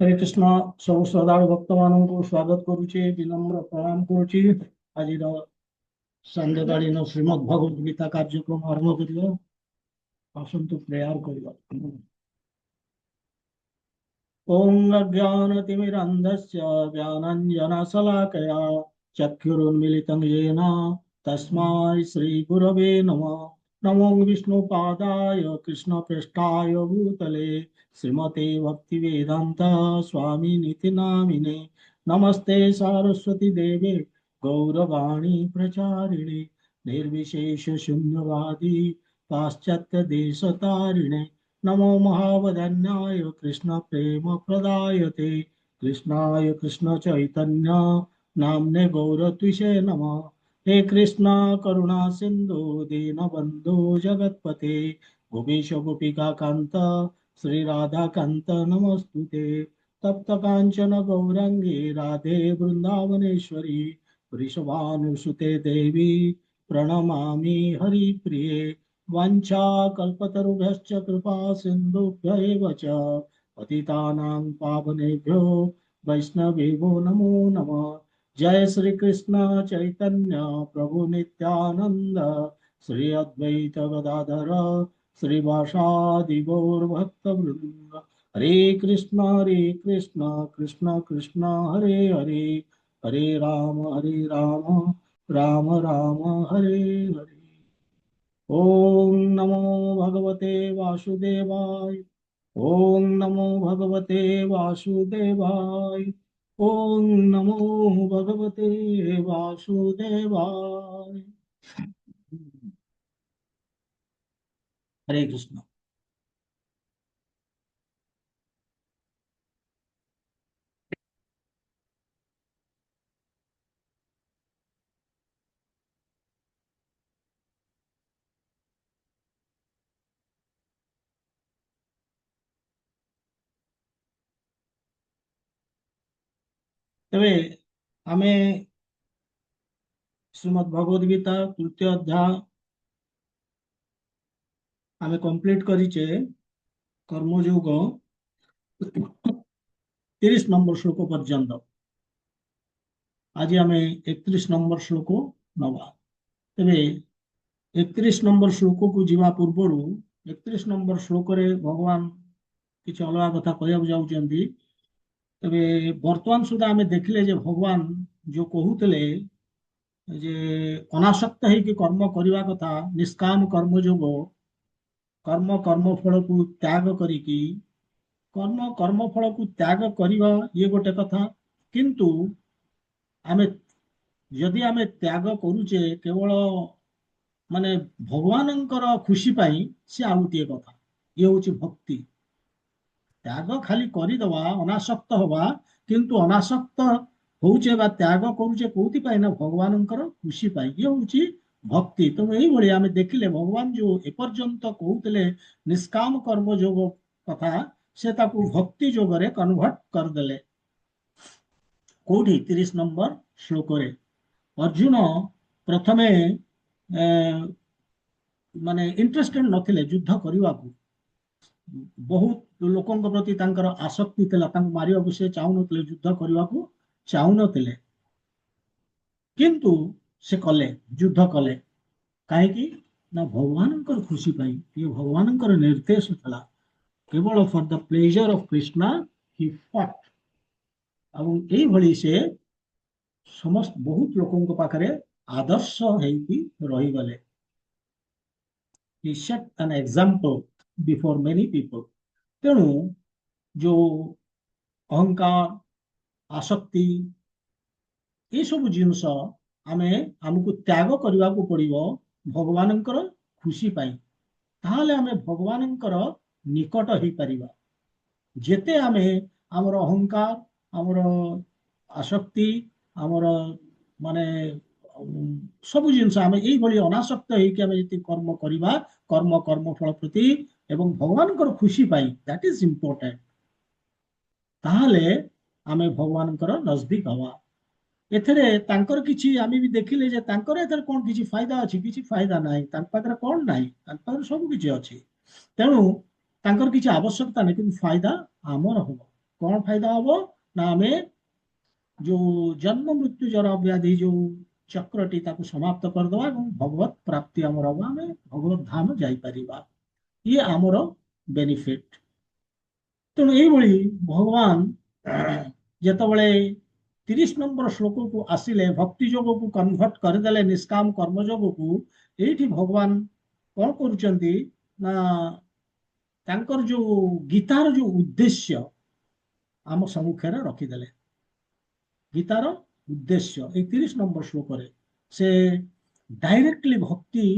हरे कृष्ण। सब श्रद्धालु भक्त मान को स्वागत करुचे, विनम्र प्रणाम करुची। आज संध्याकालीन श्रीमद भगवद गीता कार्यक्रम आरंभ करिया। आसंतु प्रेयर करिया। ओम अज्ञानतिमिरन्धस्य ज्ञानाञ्जनशलाकया चक्षुरुन्मीलितं येन तस्मै श्रीगुरवे नमः। नमो विष्णुपादाय कृष्णप्रेष्ठाय भूतले श्रीमते भक्तिवेदान्त स्वामिनिति नामिने। नमस्ते सरस्वती देवे गौरवाणी प्रचारिणे निर्विशेष शून्यवादी पाश्चात्य देशतारिणे। नमो महावदन्याय कृष्ण प्रेम प्रदायते कृष्णाय कृष्ण चैतन्य नामने गौरत्विषे नमः। हे कृष्ण करुणा सिंधु दीनबंधु जगतपते गोपीश गोपिका कांत श्री राधा कांत नमस्तुते। तप्त कांचन गौरंगी राधे वृंदावनेश्वरी वृषभानुसुते देवी प्रणमामि हरिप्रिये। वाञ्छाकल्पतरुभ्यश्च कृपा सिन्धुभ्य एव च पतितानां पावनेभ्यो वैष्णवेभ्यो नमो नमः। जय श्री कृष्ण चैतन्य प्रभु नित्यानंद श्री अद्वैत गदाधर श्रीवासादि गौर भक्त वृंद। हरे कृष्ण कृष्ण कृष्ण हरे हरे हरे राम राम राम हरे हरे। ओम नमो भगवते वासुदेवाय। ओम नमो भगवते वासुदेवाय। ओम नमो भगवते वासुदेवाय। हरे कृष्ण। तेबे आमे श्रीमद् भगवद गीता तृतीय अध्याय आमे कंप्लीट करिचे कर्मयोग 30 नंबर श्लोक पर्यंत। आज आमे 31 नंबर श्लोक नवा। तेबे 31 नंबर श्लोक को जीवा पूर्व 31 नंबर श्लोक रे भगवान किसी अलग कथा कहवाक जाऊँगी। तेबे वर्तमान सुधा आमे देखिले जे भगवान जो कहूतले जे अनासक्त है कर्म करने कथा निष्काम कर्म जोग कर्म कर्म फल को त्याग करिकी कर्म कर्म फल को त्याग करवा ये गोटे कथा। किंतु आमे यदि आमे त्याग करूचे केवल माने भगवानंकर खुशी पाई से आउ गोटे कथा ये हूँ भक्ति। त्याग खाली करदवा अनासक्त हवा किंतु अनासक्त होचे बा त्याग करूचे कोथि पाई ना भगवानंकर खुशी पाई ये हूँ भक्ति। तो यही भाई आम देखिले भगवान जो एपर्यंत कहते निष्काम कर्म जोग कथा से ताकू भक्ति जोगरे कन्वर्ट करदेले। कौटी 30 नंबर श्लोक रे अर्जुन प्रथमे माने इंटरेस्टेड नथिले युद्ध करने को। बहुत लोकों प्रति तांकर आसक्ति थिला मारिया को से चाहूनथिले युद्ध करने को चाहूनथिले किंतु से कले युद्ध कले कहीं ना भगवान खुशी पाई ये भगवान निर्देश था केवल for the pleasure of Krishna ही फट। से समस्त बहुत लोकों पाखरे आदर्श होगी रहीगले। he set an example before many people। तेणु जो अहंकार आसक्ति ये सब जिनस आमे हमको त्याग करने को पड़िबो भगवानंकर खुशी पाई। ताहले आमे भगवानंकर निकट ही परिबा। जेते आमे हमर अहंकार हमर आसक्ति हमर माने सब जिनस आमे एई भली अनासक्त है कि आमे जति कर्म करिबा कर्म कर्म फल प्रति एवं भगवानंकर खुशी पाई दैट इज इंपोर्टेंट। ताहले आमे भगवानंकर नजदीक हवा। एथरे तांकर किछि आमे भी देखिले जे तांकर एथरे कोन किछि फायदा अछि किछि फायदा नाही तांक पाखरे कोन नाही तांक पाखरे सब किछि अछि। तेणु तांकर किछि आवश्यकता नै किंतु फायदा आमर हो। कौन फायदा हम ना आम जो जन्म मृत्यु जरा व्याधि जो चक्रटी ताको समाप्त करदे भगवत प्राप्ति आमर हम आम भगवत धाम जापर ये आमर बेनिफिट तेणु ये भगवान जितेबले 30 नंबर श्लोक को आसिले भक्ति जोग को कन्वर्ट करदे निष्काम कर्म जोग को ये भगवान कौन कर जो गीतार जो उद्देश्य आम सम्मुखें रखीदे गीतार उद्देश्य ये 30 नंबर श्लोक से डायरेक्टली भक्ति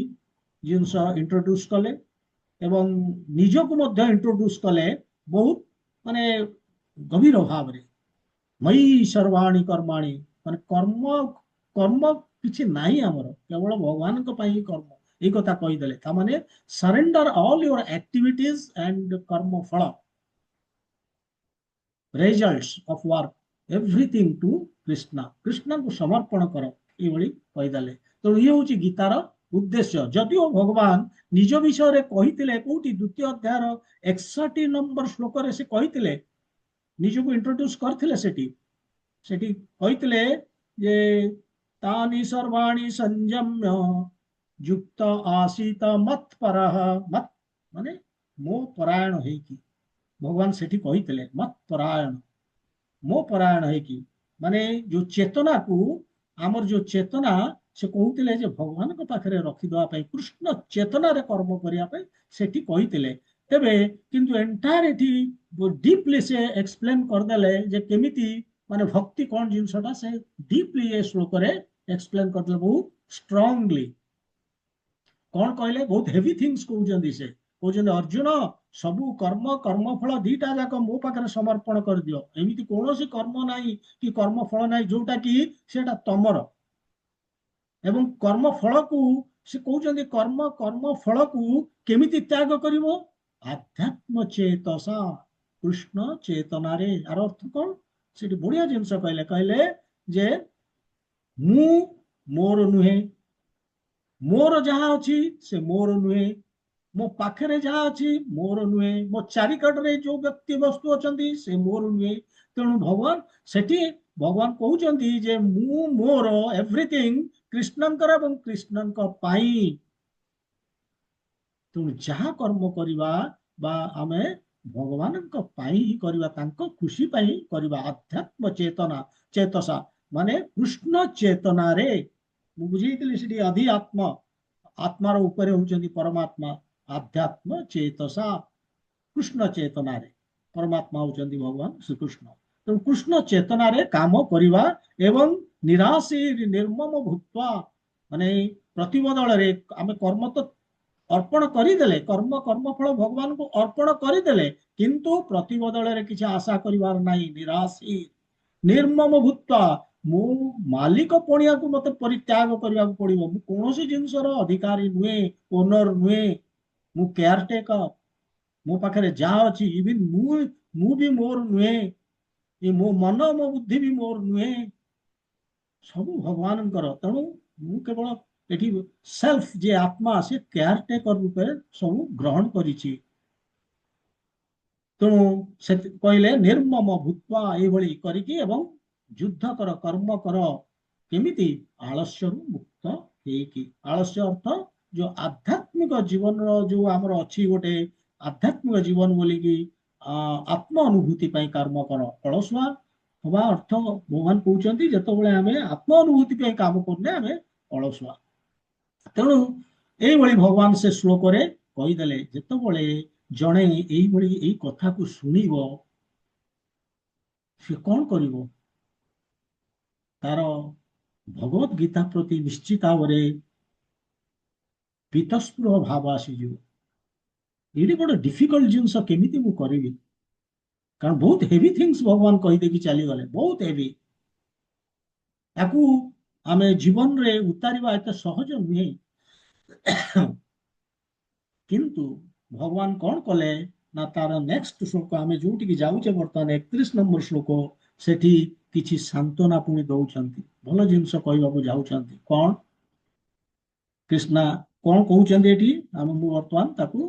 जिनस इंट्रोड्यूस कले एवं निजक इंट्रोड्यूस कले बहुत माने गभीर भाव रे मयि सर्वाणी कर्माणी माने कर्म कर्म किछि नाही आमर केवल भगवान को पाई कर्म एक कथा कहीदेले माने surrender all your activities and कर्म फल results of work everything to Krishna Krishna को समर्पण कर ये कहीदेले तो ये हूँ गीतार उद्देश्य जदिओ भगवान निज विषय कही कौटी द्वितीय अध्याय 61 नंबर श्लोक से कही निज को इंट्रोड्यूस करथिले सेठी कहितले जे तानि सर्वाणि संयम्य युक्त आसीत मत्परः मत माने मो परायण है कि भगवान सेठी कहितले मत परायण मो परायण है कि माने जो चेतना को आमर जो चेतना से कहते जे भगवान को पाखरे रखीदे कृष्ण चेतना रे कर्म करने सेठी कहितले तेबे किंतु एंटायर एठी डीपली से एक्सप्लेन करदेले जे केमिति माने भक्ति कौन जिनसटा से डीपली ये श्लोक रे एक्सप्लेन करदेले बहुत स्ट्रांगली कौन कहले बहुत हेवी थिंग्स कहउजंदी से कहउजंदी अर्जुन सबु कर्म कर्मफल दीटा जाक मो पाखरे समर्पण कर दियो एमिति कोनोसी कर्म नाही कि कर्मफल नाही जोटा कि सेटा तमर एवं कर्मफल को से कहउजंदी कर्म कर्मफल को केमिति त्याग करिवो आध्यात्म चेतसा कृष्ण चेतना रे आर अर्थ कौन से बढ़िया जिनस कहले कहले जे मु मोर नुहे मोर जहाँ अच्छी से मोर नुहे मो पाखरे जहाँ अच्छी मोर नुहे मो चारिकटरे जो व्यक्ति वस्तु अच्छी से मोर नुहे तेणु भगवान सेठी भगवान कहउचंदी जे मु मोर एवरीथिंग कृष्णंकर एवं कृष्णंक पाई तेणु जहाँ कर्म करिवा बा आमे भगवान खुशी पाई करिवा आध्यात्म चेतना चेतसा माने कृष्ण चेतना रे बुझे अधि आत्मा आत्मार उपरे होउचंदी परमात्मा आध्यात्म चेतसा कृष्ण चेतना रे परमात्मा होउचंदी भगवान श्री कृष्ण तो कृष्ण चेतना रे काम करिवा एवं निराशी निर्मम भूत्वा माने प्रतिबदल रे आमे कर्म तो अर्पण करदेले कर्म कर्मफल भगवान को अर्पण करदेले किंतु प्रतिबदल रे किसी आशा करिवार नाही निराशी निर्मम भूत्वा मो मालिक पणिया को मत परित्याग करने पड़ो कौन जिनसर अधिकारी नुहे ओनर नुहे मु केयरटेकर मो पाखे जहाँ अच्छी इवन मु भी मोर नुहे ये मो मन मो बुद्धि भी मोर नुहे सब भगवान तेणु मु केवल एठी सेल्फ जे आत्मा से केयरटेकर रूपे सब ग्रहण करिछि तेणु से कहले निर्मम भूत्वा ये करिकी एवं युद्ध कर कर्म कर केमिति आलस्य मुक्त हेकी आलस्य अर्थ जो आध्यात्मिक जीवन जो आमर अच्छी गोटे आध्यात्मिक जीवन बोली कि आत्म अनुभूति कर्म कर अलसुआ हवा अर्थ भगवान कहते जिते आम आत्म अनुभूति काम करने आम अलसुआ तेणु ये भगवान से श्लोक कहीदेले जितेबले जड़े यही कथा को शुणव सी कौन करिवो तार भगवत गीता प्रति निश्चित भाव पीतस्पृह भाव आसीज ये गोटे डिफिकल्ट जिनस केमिति मु करिवि कारण बहुत हेवी थिंग्स भगवान कहीदेकी चलीगले बहुत हेवी याकू आमे जीवन रे उतारिबा एत सहज नुहे किंतु भगवान कौन कले ना तार नेक्स्ट श्लोक आमे जोटिकी जाउचे बर्तमान 31 नंबर श्लोक सेठी किछि सांत्वना पुणी दौरान भल जिनस कहवाक जाउछंती कौन कृष्णा कौन कहउछंती एठी आमे मु बर्तमान ताकू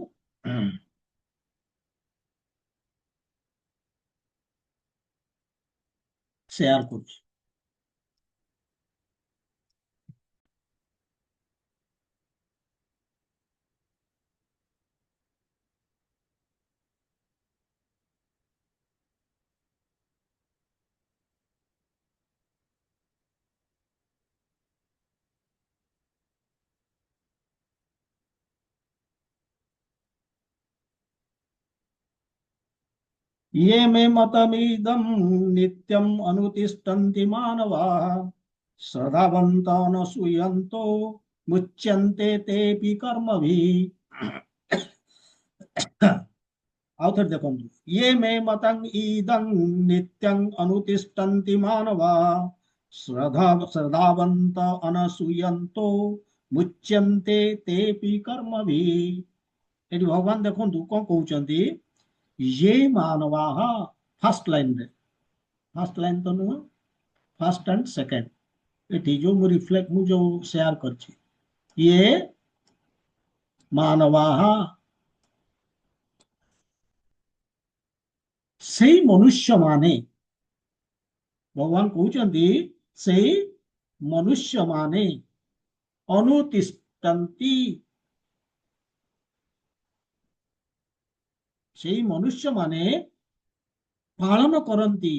ସେୟାର କରୁଛି। ये मे मतमिदं नित्यम् अनुतिष्ठन्ति मानवाः श्रद्धावन्तो न सूयन्तो मुच्यन्ते तेऽपि कर्मभिः। ଆଉ ଥରେ ଦେଖନ୍ତୁ, ଇଏ ମେ ମତଂ ଇଦଂ ନିତ୍ୟଂ ଅନୁତିଷ୍ଠନ୍ତି ମାନବା ଶ୍ରଦ୍ଧାବନ୍ତ ଅନସୂୟନ୍तो ମୁଚ୍ୟନ୍ତେ ତେପି କର୍ମଭିଃ। ଏଠି ଭଗବାନ ଦେଖନ୍ତୁ କଣ କହୁଛନ୍ତି, ये मानवाः, फर्स्ट लाइन रे, फर्स्ट लाइन तो नुह, फर्स्ट एंड सेकंड, एठी जो मु रिफ्लेक्ट मु जो शेयर करछि, ये मानवाः सेई मनुष्य माने, भगवान कहउचंदी सेई मनुष्य माने अनुतिष्ठन्ति, सेई मनुष्य माने पालन करंती,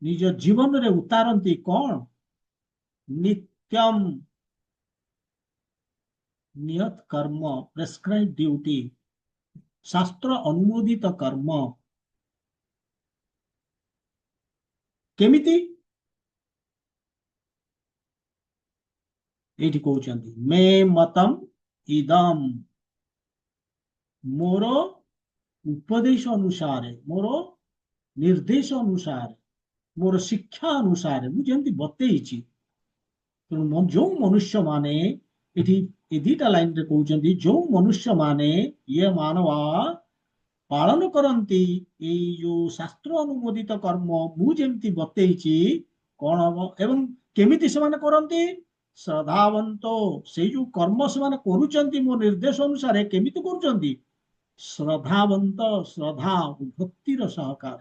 निज जीवन रे उतारंती कौन, नित्यम नियत कर्म, प्रेस्क्राइब ड्यूटी, शास्त्र अनुमोदित कर्म। केमिति एठी कहउचंदी मे मतम इदम, मोर उपदेश अनुसार, मोर निर्देश अनुसार, मोर शिक्षा अनुसार मु जेमति बतेइछि, तेणु जो मनुष्य माने एठी ए दीटा लाइन रे कहउचंदी जो मनुष्य माने ये मानवा पालन करंती ए जो शास्त्र अनुमोदित कर्म मु जेमति बतेइछि कोन हबो एवं केमिति से माने करंती, श्रद्धावंतो, से जो कर्म से माने करूचंती मो निर्देश अनुसार केमिति करूचंती, श्रद्धावंत, श्रद्धा भक्तिर सहकार,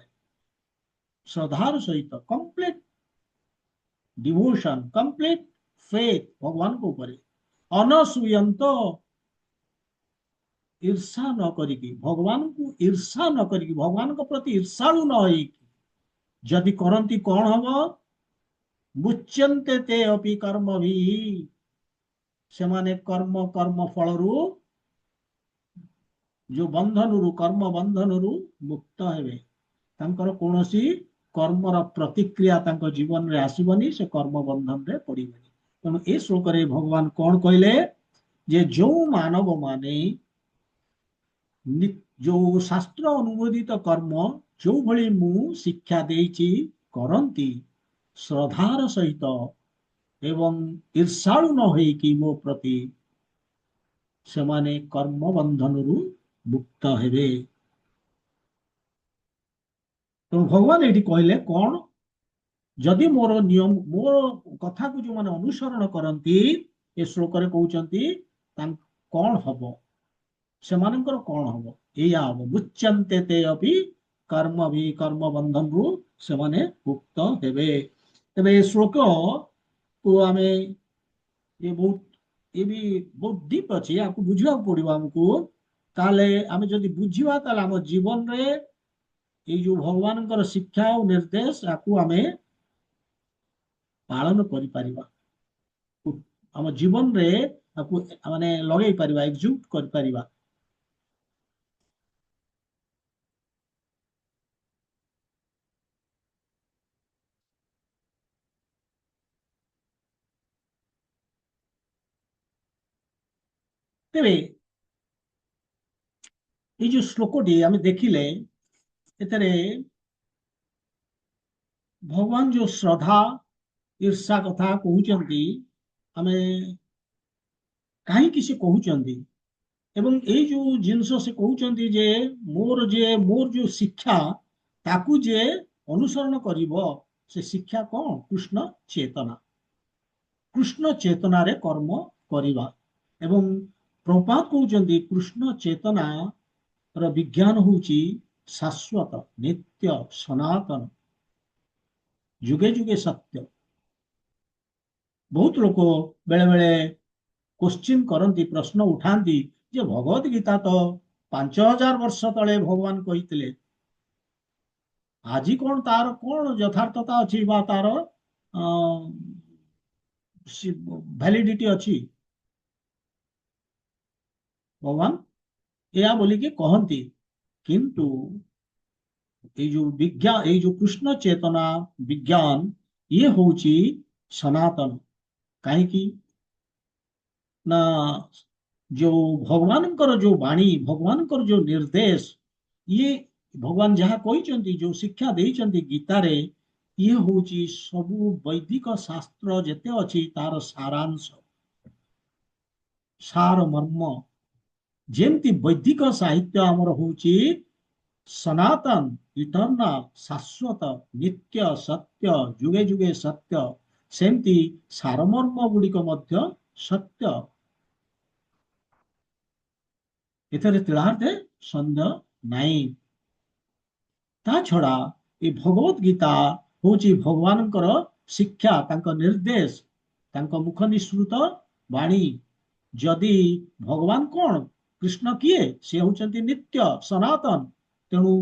श्रद्धार सहित कंप्लीट डिवोशन, कंप्लीट फेथ भगवान को ऊपर, अनसूयंत, ईर्षा न करिकी, भगवान को ईर्षा न करिकी, भगवान को प्रति ईर्षालु न होई, जदि करंती कौन हबो, मुच्यन्ते ते अपि कर्मभिः, से माने कर्म कर्म फलरु जो बंधन कर्म बंधन मुक्त हेबे, तांकर कोनोसी कर्मर प्रतिक्रिया तांको जीवन रे आसीबनी, से कर्म बंधन रे पड़िबनी। तेणु ए श्लोक रे भगवान कौन कहले, जे जो मानव माने जो शास्त्र अनुमोदित कर्म जो भली मु शिक्षा देइछि करंती श्रद्धार सहित एवं ईर्षालु न होई कि मो प्रति, से माने कर्म बंधन मुक्त हेबे। तो भगवान ये कहले कौन, जदि मोर नियम मोर कथा को जो माने अनुसरण करंती, ए श्लोक रे कहउचंती कौन हबो, से मानकर कौन हबो, एया हबो, मुच्यन्ते ते अपि कर्म भी, कर्म बंधन रु से माने मुक्त हेबे। तबे ए श्लोक को आमे ये बहुत ये भी बहुत डीप अछि, आपको बुझिया पड़िबो हमको, ताले आमे जदि बुझिबा ताले हम जीवन रे ये जो भगवान शिक्षा और निर्देश आपको आमे पालन करि परिबा, हम जीवन रे आपको माने लगै परिबा, एग्जीक्यूट करि परिबा। तेरे ये जो श्लोकटी आमे देखिले, एतरे भगवान जो श्रद्धा ईर्षा कथा कहउचंती, आमे काहे किसी कहउचंती, एवं ए जो जिनस से कहउचंती जे मोर जो शिक्षा ताकू जे अनुसरण करिवो, से शिक्षा कौन, कृष्ण चेतना, कृष्ण चेतना रे कर्म करिवा। एवं प्रभुपाद कहउचंती कृष्ण चेतना र विज्ञान होउची शाश्वत नित्य सनातन, ଯୁଗେ ଯୁଗେ ସତ୍ୟ। ବହୁତ ଲୋକ ବେଳେ ବେଳେ କୋଶ୍ଚିନ୍ କରନ୍ତି, ପ୍ରଶ୍ନ ଉଠାନ୍ତି ଯେ ଭଗବତ ଗୀତା ତ 5000 ବର୍ଷ ତଳେ ଭଗବାନ କହିଥିଲେ, ଆଜି କଣ ତାର କଣ ଯଥାର୍ଥତା ଅଛି ବା ତାର ଭ୍ୟାଲିଡିଟି ଅଛି? ଭଗବାନ ଏହା ବୋଲିକି କହନ୍ତି। କିନ୍ତୁ ଏଇ ଯୋଉ କୃଷ୍ଣ ଚେତନା ବିଜ୍ଞାନ ଇଏ ହଉଛି ସନାତନ। କାହିଁକି ନା ଯୋଉ ଭଗବାନଙ୍କର ଯୋଉ ବାଣୀ, ଭଗବାନଙ୍କର ଯୋଉ ନିର୍ଦ୍ଦେଶ, ଇଏ ଭଗବାନ ଯାହା କହିଛନ୍ତି, ଯୋଉ ଶିକ୍ଷା ଦେଇଛନ୍ତି ଗୀତାରେ, ଇଏ ହଉଛି ସବୁ ବୈଦିକ ଶାସ୍ତ୍ର ଯେତେ ଅଛି ତାର ସାରାଂଶ, ସାର ମର୍ମ। ଯେମିତି ବୈଦିକ ସାହିତ୍ୟ ଆମର ହଉଛି ସନାତନ, ଇଟର୍ନାଲ, ଶାଶ୍ୱତ, ନିତ୍ୟ, ସତ୍ୟ, ଯୁଗେ ଯୁଗେ ସତ୍ୟ, ସେମିତି ସାରମର୍ମ ଗୁଡିକ ମଧ୍ୟ ସତ୍ୟ। ଏଥିରେ ତିଳାର୍ଥେ ସନ୍ଦେହ ନାହିଁ। ତା ଛଡା ଏ ଭଗବତ ଗୀତା ହଉଛି ଭଗବାନଙ୍କର ଶିକ୍ଷା, ତାଙ୍କ ନିର୍ଦ୍ଦେଶ, ତାଙ୍କ ମୁଖ ନିଃସୃତ ବାଣୀ। ଯଦି ଭଗବାନ କଣ, କୃଷ୍ଣ କିଏ? ସେ ହଉଛନ୍ତି ନିତ୍ୟ ସନାତନ। ତେଣୁ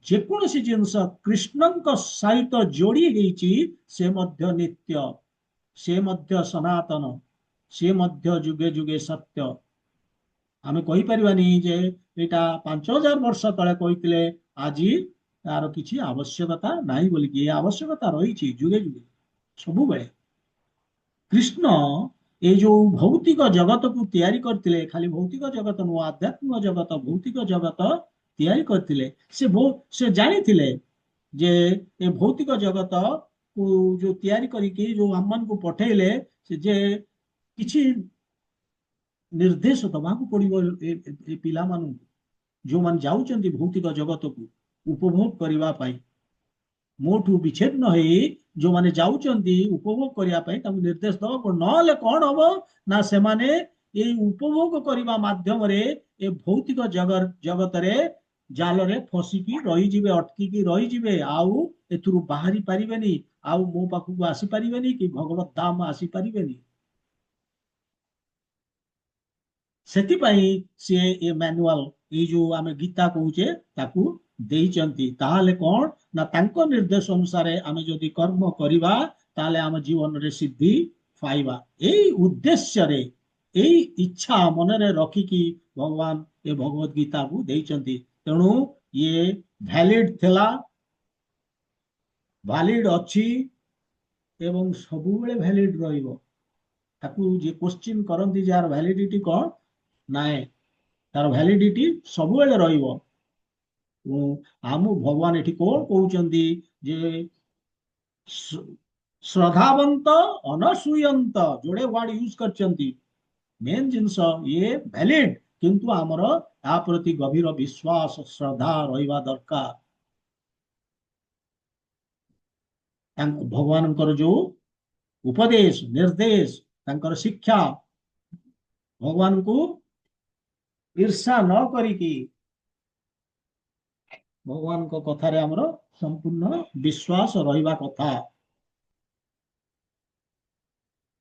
ଯେକୌଣସି ଜିନିଷ କୃଷ୍ଣଙ୍କ ସହିତ ଯୋଡି ହେଇଛି ସେ ମଧ୍ୟ ନିତ୍ୟ, ସେ ମଧ୍ୟ ସନାତନ, ସେ ମଧ୍ୟ ଯୁଗେ ଯୁଗେ ସତ୍ୟ। ଆମେ କହିପାରିବାନି ଯେ ଏଇଟା 5000 ବର୍ଷ ତଳେ କହିଥିଲେ, ଆଜି ତାର କିଛି ଆବଶ୍ୟକତା ନାହିଁ ବୋଲିକି। ଏ ଆବଶ୍ୟକତା ରହିଛି ଯୁଗେ ଯୁଗେ ସବୁବେଳେ। କୃଷ୍ଣ ଏଇ ଯୋଉ ଭୌତିକ ଜଗତକୁ ତିଆରି କରିଥିଲେ, ଖାଲି ଭୌତିକ ଜଗତ ନୁହଁ, ଆଧ୍ୟାତ୍ମିକ ଜଗତ, ଭୌତିକ ଜଗତ ତିଆରି କରିଥିଲେ। ସେ ଜାଣିଥିଲେ ଯେ ଏ ଭୌତିକ ଜଗତ କୁ ଯୋଉ ତିଆରି କରିକି ଯୋଉ ଆମମାନଙ୍କୁ ପଠେଇଲେ, ଯେ କିଛି ନିର୍ଦ୍ଦେଶ ଦବାକୁ ପଡିବ ଏ ପିଲାମାନଙ୍କୁ, ଯୋଉମାନେ ଯାଉଛନ୍ତି ଭୌତିକ ଜଗତକୁ ଉପଭୋଗ କରିବା ପାଇଁ। ମୋଠୁ ବିଚ୍ଛିନ୍ନ ହେଇ ଯୋଉମାନେ ଯାଉଛନ୍ତି ଉପଭୋଗ କରିବା ପାଇଁ, ତାଙ୍କୁ ନିର୍ଦ୍ଦେଶ ଦବାକୁ ପଡିବ। ନହେଲେ କଣ ହବ ନା ସେମାନେ ଏଇ ଉପଭୋଗ କରିବା ମାଧ୍ୟମରେ ଏ ଭୌତିକ ଜଗତରେ ଜାଲରେ ଫସିକି ରହିଯିବେ, ଅଟକିକି ରହିଯିବେ, ଆଉ ଏଥିରୁ ବାହାରି ପାରିବେନି, ଆଉ ମୋ ପାଖକୁ ଆସିପାରିବେନି, କି ଭଗବତ ଧାମ ଆସିପାରିବେନି। ସେଥିପାଇଁ ସିଏ ଏ ମାନୁଆଲ, ଏଇ ଯୋଉ ଆମେ ଗୀତା କହୁଛେ, ତାକୁ ଦେଇଛନ୍ତି। ତାହେଲେ କଣ ନା ତାଙ୍କ ନିର୍ଦ୍ଦେଶ ଅନୁସାରେ ଆମେ ଯଦି କର୍ମ କରିବା, ତାହେଲେ ଆମ ଜୀବନରେ ସିଦ୍ଧି ପାଇବା। ଏଇ ଉଦ୍ଦେଶ୍ୟରେ, ଏଇ ଇଚ୍ଛା ମନରେ ରଖିକି ଭଗବାନ ଏ ଭଗବତ ଗୀତାକୁ ଦେଇଛନ୍ତି। ତେଣୁ ଇଏ ଭ୍ୟାଲିଡ ଥିଲା, ଭ୍ୟାଲିଡ ଅଛି, ଏବଂ ସବୁବେଳେ ଭ୍ୟାଲିଡ ରହିବ। ତାକୁ ଯିଏ କୋଶ୍ଚିନ୍ କରନ୍ତି ଯାହାର ଭ୍ୟାଲିଡିଟି କଣ, ନାଇଁ, ତାର ଭ୍ୟାଲିଡିଟି ସବୁବେଳେ ରହିବ। ଆମ ଭଗବାନ ଏଠି କଣ କହୁଛନ୍ତି ଯେ ଶ୍ରଦ୍ଧାବନ୍ତ ଅନସୂୟନ୍ତ, ଯୋଡେ ୱାର୍ଡ ୟୁଜ କରିଛନ୍ତି। ମେନ୍ ଜିନିଷ ଇଏ ଭ୍ୟାଲିଡ, କିନ୍ତୁ ଆମର ତା ପ୍ରତି ଗଭୀର ବିଶ୍ୱାସ ଶ୍ରଦ୍ଧା ରହିବା ଦରକାର। ଭଗବାନଙ୍କର ଯୋଉ ଉପଦେଶ ନିର୍ଦ୍ଦେଶ, ତାଙ୍କର ଶିକ୍ଷା, ଭଗବାନଙ୍କୁ ଈର୍ଷା ନ କରିକି ଭଗବାନଙ୍କ କଥାରେ ଆମର ସମ୍ପୂର୍ଣ୍ଣ ବିଶ୍ୱାସ ରହିବା କଥା।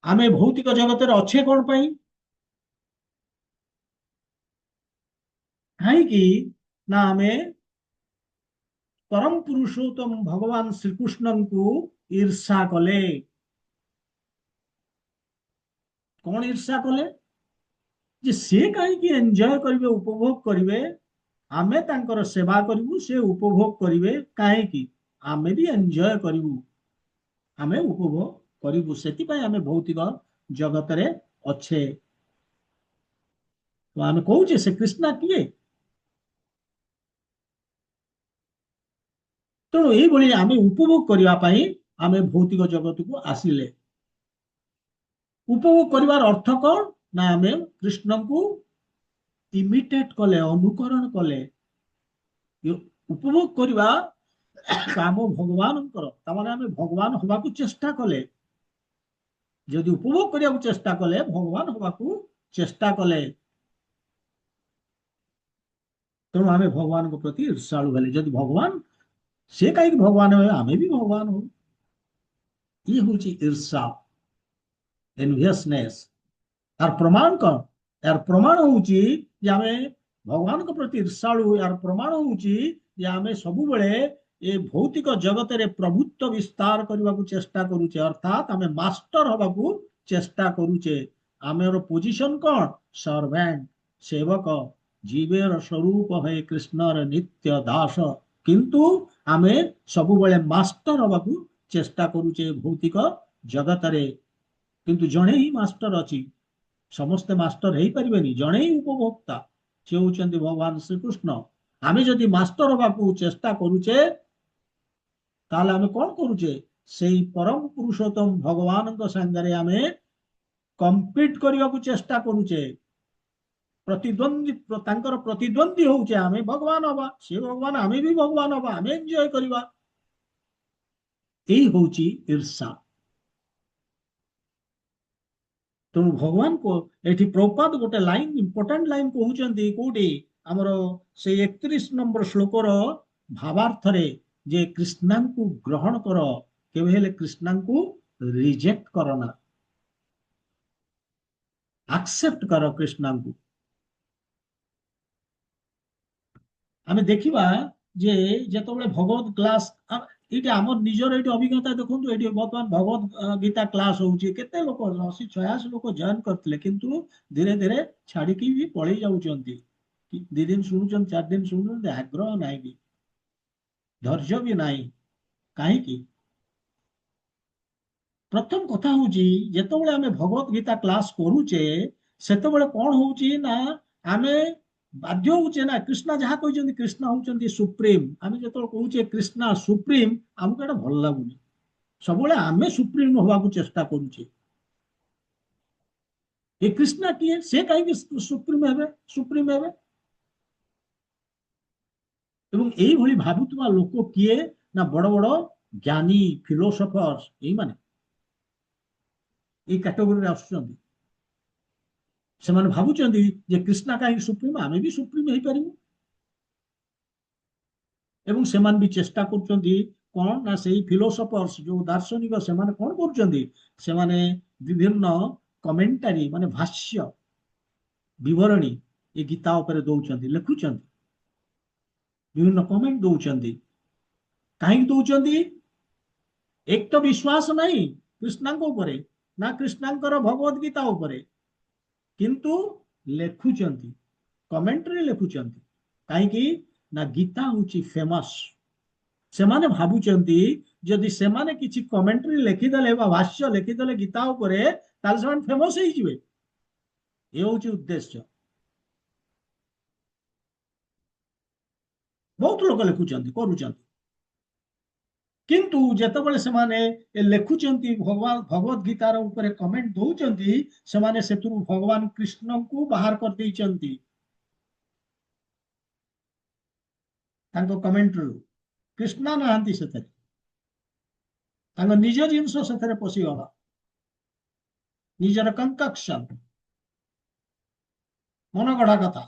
ଆମେ ଭୌତିକ ଜଗତରେ ଅଛେ କଣ ପାଇଁ? କାହିଁକି ନା ଆମେ ପରମ ପୁରୁଷୋତ୍ତମ ଭଗବାନ ଶ୍ରୀକୃଷ୍ଣଙ୍କୁ ଈର୍ଷା କଲେ। କଣ ଈର୍ଷା କଲେ? ଯେ ସେ କାହିଁକି ଏନ୍ଜୟ କରିବେ, ଉପଭୋଗ କରିବେ, ଆମେ ତାଙ୍କର ସେବା କରିବୁ, ସେ ଉପଭୋଗ କରିବେ, କାହିଁକି? ଆମେ ବି ଏନ୍ଜୟ କରିବୁ, ଆମେ ଉପଭୋଗ କରିବୁ। ସେଥିପାଇଁ ଆମେ ଭୌତିକ ଜଗତରେ ଅଛେ। ତ ଆମେ କହୁଛେ ସେ କୃଷ୍ଣ କିଏ? ତେଣୁ ଏଇଭଳି ଆମେ ଉପଭୋଗ କରିବା ପାଇଁ ଆମେ ଭୌତିକ ଜଗତକୁ ଆସିଲେ। ଉପଭୋଗ କରିବାର ଅର୍ଥ କଣ? ନା ଆମେ କୃଷ୍ଣଙ୍କୁ ଇମିଟେଟ କଲେ, ଅନୁକରଣ କଲେ। ଉପଭୋଗ କରିବା କାମ ଭଗବାନଙ୍କର, ତାମାନେ ଆମେ ଭଗବାନ ହବାକୁ ଚେଷ୍ଟା କଲେ। ଯଦି ଉପଭୋଗ କରିବାକୁ ଚେଷ୍ଟା କଲେ, ଭଗବାନ ହବାକୁ ଚେଷ୍ଟା କଲେ, ତେଣୁ ଆମେ ଭଗବାନଙ୍କ ପ୍ରତି ଈର୍ଷାଳୁ ହେଲେ। ଯଦି ଭଗବାନ, ସେ କାହିଁକି ଭଗବାନ ହେବେ, ଆମେ ବି ଭଗବାନ ହଉ। ये हूँ ईर्षा एनवियसनेस यार प्रमाण कौन यार प्रमाण हूँ आम भगवान प्रति ईर्षालु यार प्रमाण हूँ आम सब ये भौतिक जगत रे प्रभुत्व विस्तार करने को चेष्टा करुचे अर्थात आम मास्टर हवा को चेष्टा करुचे आमर पोजिशन कौन सर्वेंट सेवक जीवेर स्वरूप है कृष्णर नित्य दास किंतु आमे सब मास्टर हवा को चेष्टा करुचे भौतिक जगत रे किंतु जड़े ही मास्टर अच्छी समस्ते मास्टर हो पारे जड़े ही उपभोक्ता से होती भगवान श्रीकृष्ण आमे जदि मास्टर हवा को चेष्टा करुचे ताले आमे कौन करुचे से परम पुरुषोत्तम भगवान सांगे आमे कम्पीट करने को चेष्टा करुचे प्रतिद्वंदी प्रतिद्वंदी होचे आमे भगवान हवा से भगवान आमे भी भगवान हवा आमे एंजॉय करवा यही होची ईर्षा तेणु भगवान को एठी प्रभुपाद गोटे लाइन इंपोर्टेंट लाइन कहउचंदी कोडी हमर से 31 नंबर श्लोकर भावार्थ रे जे कृष्णा को ग्रहण कर केवे हेले कृष्णा को रिजेक्ट करना एक्सेप्ट कर कृष्णा को आमे देखिबा जे जेतबेले भगवत क्लास ये आम निजर ये अभिज्ञता देखो ये बर्तमान भगवत गीता क्लास होचे केते लोक 80-86 लोक जॉइन करते किंतु धीरे धीरे छाड़िकी भी पलि जाउचंती 2 दिन शुणुचन 4 दिन शुणुचन आग्रह नाई भी धैर्य भी नाई कहीं प्रथम कथा हूँ जितेबाला आम भगवत गीता क्लास करुचे से कौन होची ना आमे बाध्य होचे ना कृष्णा जहाँ कहते कृष्णा होचंदी सुप्रीम आम जो कहूचे कृष्णा सुप्रीम आमको एटा भल लगुनि सब आमे सुप्रीम हवा को चेष्टा करुचे ये कृष्णा किए से कहीं सुप्रीम हेबे सुप्रीम हेबे एवं यही भली भाबुवा लोक किए ना बड़ बड़ ज्ञानी फिलोसफर्स यही माने ये कैटेगोरी आसुचंदी से भावुचंदी जे कृष्णा कहीं सुप्रीम आमे भी सुप्रीम हो पारिबु एवं सेमान भी चेष्टा करचंदी कौन ना से फिलोसफर्स जो दार्शनिक से कौन करचंदी से विभिन्न कमेंटारी माने भाष्य विवरणी ये गीता उपरे दौचंदी लिखुचंदी विभिन्न कमेंट दौचंदी कहीं दौचंदी एक तो विश्वास नहीं कृष्णा उपरे ना कृष्णांकर भगवत गीता उपरे किंतु लेखुचंती कमेंट्री लेखुचंती कहीं ना गीता हूँ फेमस से माने भावुचंती जदि से माने किछि कमेंट्री लेखिदेले भाष्य लेखिदेले गीता उपरे ताले से फेमस हो जिवे ये हूँ उद्देश्य बहुत लोग लिखुचंती करूचंती किंतु जेतेबेले से माने लेखुचंती भगवान भगवत गीतार ऊपर कमेंट दौचंती से माने सेतुरु भगवान कृष्ण को बाहर कर देइचंती तांको कमेंट्री कृष्णा नहांती सेतरे तांको निज जिंस सेतरे पसिगला निजर कंकक्शन मन गढ़ा कथा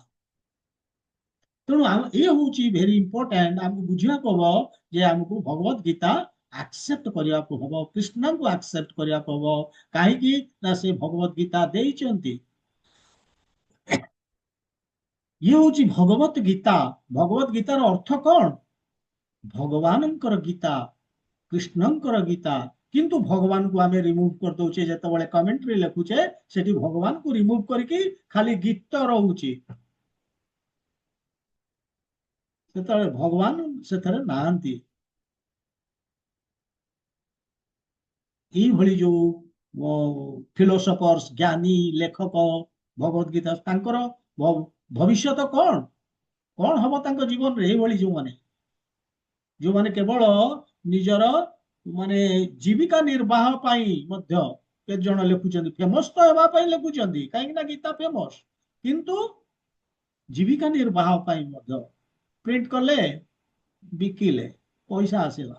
तेणु ये हूँ भेरी इंपोर्टेंट आमको बुझा हम जे आमको भगवत गीता एक्सेप्ट करने को हम कृष्ण को एक्सेप्ट करने को हम कहीं ना से भगवत गीता देइचंती ये हूँ भगवत गीतार अर्थ कौन भगवान गीता कृष्णंकर गीता किंतु भगवान को आमे रिमूव कर दौचे जेतेबेले कमेंट्री लिखुचे सेठी भगवान को रिमूव करके खाली गीत रहउची सेतेबेले भगवान सेथरे नाहंती यही भली जो फिलोसफर्स ज्ञानी लेखक भगवत गीता तांकर भविष्य कौन कौन हम तांको जीवन रे भली जो माने केवल निजर माने जीविका निर्वाह पाई मध्य के जण लेखुचंदी फेमस तो हेबा पाई लेखुचंदी काहे ना गीता फेमस किंतु जीविका निर्वाह पाई मध्य प्रिंट कले बिकिले पैसा आसेला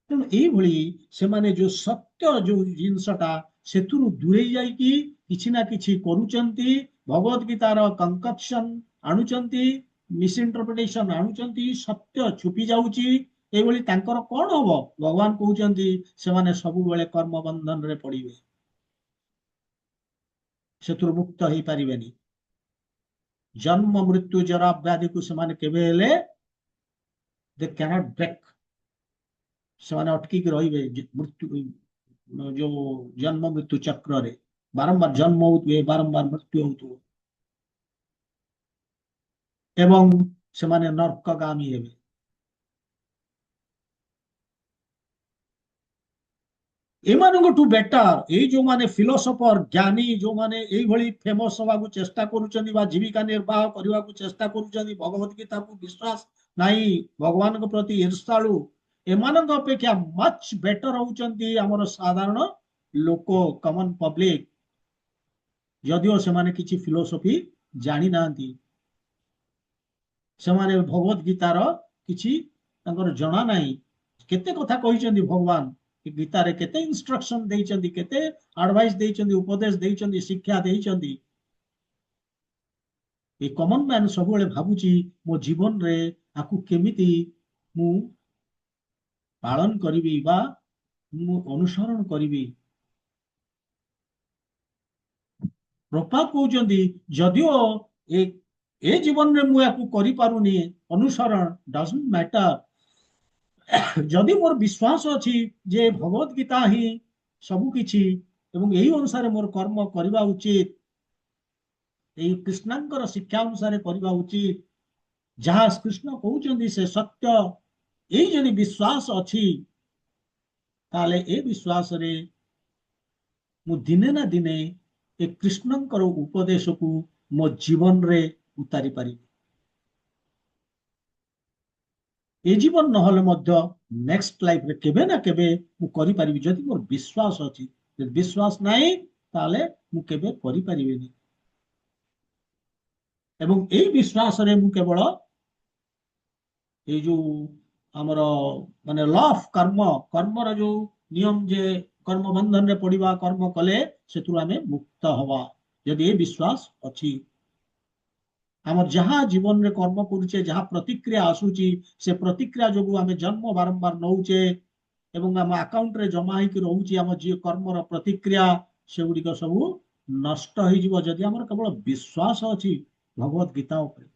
तेणु यही से माने जो सत्य जो जिनसटा सेतुरु दूरे जाइकी किछि ना किछि करूचंती भगवत गीतार कंकक्शन आणुचंती मिस इंटरप्रिटेशन आणुचंती सत्य छुपी जाउची ଏଇଭଳି ତାଙ୍କର କଣ ହବ? ଭଗବାନ କହୁଛନ୍ତି ସେମାନେ ସବୁବେଳେ କର୍ମ ବନ୍ଧନରେ ପଡିବେ, ସେଥିରୁ ମୁକ୍ତ ହେଇପାରିବେନି। ଜନ୍ମ ମୃତ୍ୟୁ ଜରା ବ୍ୟାଧିକୁ ସେମାନେ କେବେ ହେଲେ ଦେ କ୍ୟାନଟ୍ ବ୍ରେକ୍, ସେମାନେ ଅଟକିକି ରହିବେ ମୃତ୍ୟୁ ଯୋଉ ଜନ୍ମ ମୃତ୍ୟୁ ଚକ୍ରରେ। ବାରମ୍ବାର ଜନ୍ମ ହଉଥିବେ, ବାରମ୍ବାର ମୃତ୍ୟୁ ହଉଥିବ ଏବଂ ସେମାନେ ନର୍କଗାମୀ ହେବେ। ଏମାନଙ୍କଠୁ ବେଟର ଏଇ ଯୋଉମାନେ ଫିଲୋସଫର ଜ୍ଞାନୀ, ଯୋଉମାନେ ଏଇଭଳି ଫେମସ ହବାକୁ ଚେଷ୍ଟା କରୁଛନ୍ତି ବା ଜୀବିକା ନିର୍ବାହ କରିବାକୁ ଚେଷ୍ଟା କରୁଛନ୍ତି, ଭଗବତ ଗୀତାକୁ ବିଶ୍ୱାସ ନାହିଁ, ଭଗବାନଙ୍କ ପ୍ରତି ଈର୍ଷାଳୁ, ଏମାନଙ୍କ ଅପେକ୍ଷା ମଚ ବେଟର ହଉଛନ୍ତି ଆମର ସାଧାରଣ ଲୋକ, କମନ ପବ୍ଲିକ। ଯଦିଓ ସେମାନେ କିଛି ଫିଲୋସଫି ଜାଣି ନାହାନ୍ତି, ସେମାନେ ଭଗବତ ଗୀତାର କିଛି ତାଙ୍କର ଜଣା ନାହିଁ। କେତେ କଥା କହିଛନ୍ତି ଭଗବାନ ଗୀତାରେ, କେତେ ଇନଷ୍ଟ୍ରକ୍ସନ ଦେଇଛନ୍ତି, କେତେ ଆଡଭାଇସ ଦେଇଛନ୍ତି, ଉପଦେଶ ଦେଇଛନ୍ତି, ଶିକ୍ଷା ଦେଇଛନ୍ତି। ଏ କମନ ମ୍ୟାନ ସବୁବେଳେ ଭାବୁଛି ମୋ ଜୀବନରେ ଆକୁ କେମିତି ମୁଁ ପାଳନ କରିବି ବା ମୁଁ ଅନୁସରଣ କରିବି। ପ୍ରପାତ କହୁଛନ୍ତି ଯଦିଓ ଏ ଏ ଜୀବନରେ ମୁଁ ୟାକୁ କରିପାରୁନି ଅନୁସରଣ, ଡଜଣ୍ଟ ମ୍ୟାଟର, ଯଦି ମୋର ବିଶ୍ୱାସ ଅଛି ଯେ ଭଗବତ ଗୀତା ହିଁ ସବୁ କିଛି ଏବଂ ଏହି ଅନୁସାରେ ମୋର କର୍ମ କରିବା ଉଚିତ, ଏଇ କୃଷ୍ଣଙ୍କର ଶିକ୍ଷା ଅନୁସାରେ କରିବା ଉଚିତ, ଯାହା କୃଷ୍ଣ କହୁଛନ୍ତି ସେ ସତ୍ୟ, ଏଇ ଯଦି ବିଶ୍ୱାସ ଅଛି, ତାହେଲେ ଏ ବିଶ୍ୱାସରେ ମୁଁ ଦିନେ ନା ଦିନେ ଏ କୃଷ୍ଣଙ୍କର ଉପଦେଶକୁ ମୋ ଜୀବନରେ ଉତାରି ପାରିବି। ଏ ଜୀବନ ନହେଲେ ମଧ୍ୟ ନେକ୍ସଟ ଲାଇଫରେ କେବେ ନା କେବେ ମୁଁ କରିପାରିବି, ଯଦି ମୋର ବିଶ୍ୱାସ ଅଛି। ଯଦି ବିଶ୍ୱାସ ନାହିଁ ତାହେଲେ ମୁଁ କେବେ କରିପାରିବିନି। ଏବଂ ଏଇ ବିଶ୍ୱାସରେ ମୁଁ କେବଳ ଏଇ ଯୋଉ ଆମର ମାନେ ଲ ଅଫ କର୍ମ, କର୍ମର ଯୋଉ ନିୟମ ଯେ କର୍ମ ବନ୍ଧନରେ ପଡିବା, କର୍ମ କଲେ ସେଥିରୁ ଆମେ ମୁକ୍ତ ହବା, ଯଦି ଏ ବିଶ୍ୱାସ ଅଛି। ଆମର ଯାହା ଜୀବନରେ କର୍ମ କରୁଛେ, ଯାହା ପ୍ରତିକ୍ରିୟା ଆସୁଛି, ସେ ପ୍ରତିକ୍ରିୟା ଯୋଗୁଁ ଆମେ ଜନ୍ମ ବାରମ୍ବାର ନଉଛେ ଏବଂ ଆମ ଆକାଉଣ୍ଟରେ ଜମା ହେଇକି ରହୁଛି ଆମ ଯିଏ କର୍ମର ପ୍ରତିକ୍ରିୟା, ସେଗୁଡିକ ସବୁ ନଷ୍ଟ ହେଇଯିବ ଯଦି ଆମର କେବଳ ବିଶ୍ୱାସ ଅଛି ଭଗବତ ଗୀତା ଉପରେ।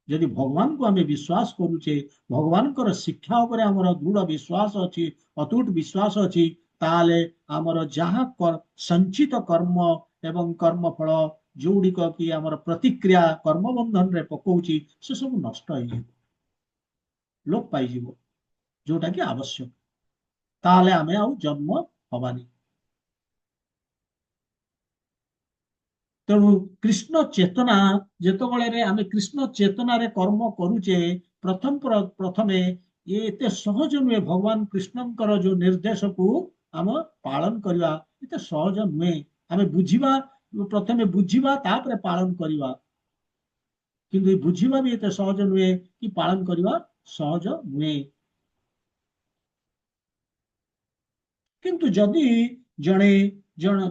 ଯଦି ଭଗବାନଙ୍କୁ ଆମେ ବିଶ୍ୱାସ କରୁଛେ, ଭଗବାନଙ୍କର ଶିକ୍ଷା ଉପରେ ଆମର ଦୃଢ ବିଶ୍ୱାସ ଅଛି, ଅତୁଟ ବିଶ୍ୱାସ ଅଛି, ତାହେଲେ ଆମର ଯାହା ସଞ୍ଚିତ କର୍ମ ଏବଂ କର୍ମଫଳ ଯୋଉଗୁଡିକ କି ଆମର ପ୍ରତିକ୍ରିୟା କର୍ମବନ୍ଧନରେ ପକଉଛି, ସେ ସବୁ ନଷ୍ଟ ହେଇଯିବ, ଲୋପ ପାଇଯିବ, ଯୋଉଟା କି ଆବଶ୍ୟକ। ତାହେଲେ ଆମେ ଆଉ ଜନ୍ମ ହବାନି। ତେଣୁ କୃଷ୍ଣ ଚେତନା, ଯେତେବେଳେ ଆମେ କୃଷ୍ଣ ଚେତନାରେ କର୍ମ କରୁଛେ, ପ୍ରଥମେ ଏତେ ସହଜ ନୁହେଁ ଭଗବାନ କୃଷ୍ଣଙ୍କର ଯୋଉ ନିର୍ଦ୍ଦେଶକୁ ଆମେ ପାଳନ କରିବା, ଏତେ ସହଜ ନୁହେଁ। ଆମେ ବୁଝିବା, ପ୍ରଥମେ ବୁଝିବା ତାପରେ ପାଳନ କରିବା, କିନ୍ତୁ ଏ ବୁଝିବା ବି ଏତେ ସହଜ ନୁହେଁ କି ପାଳନ କରିବା ସହଜ ନୁହେଁ। କିନ୍ତୁ ଯଦି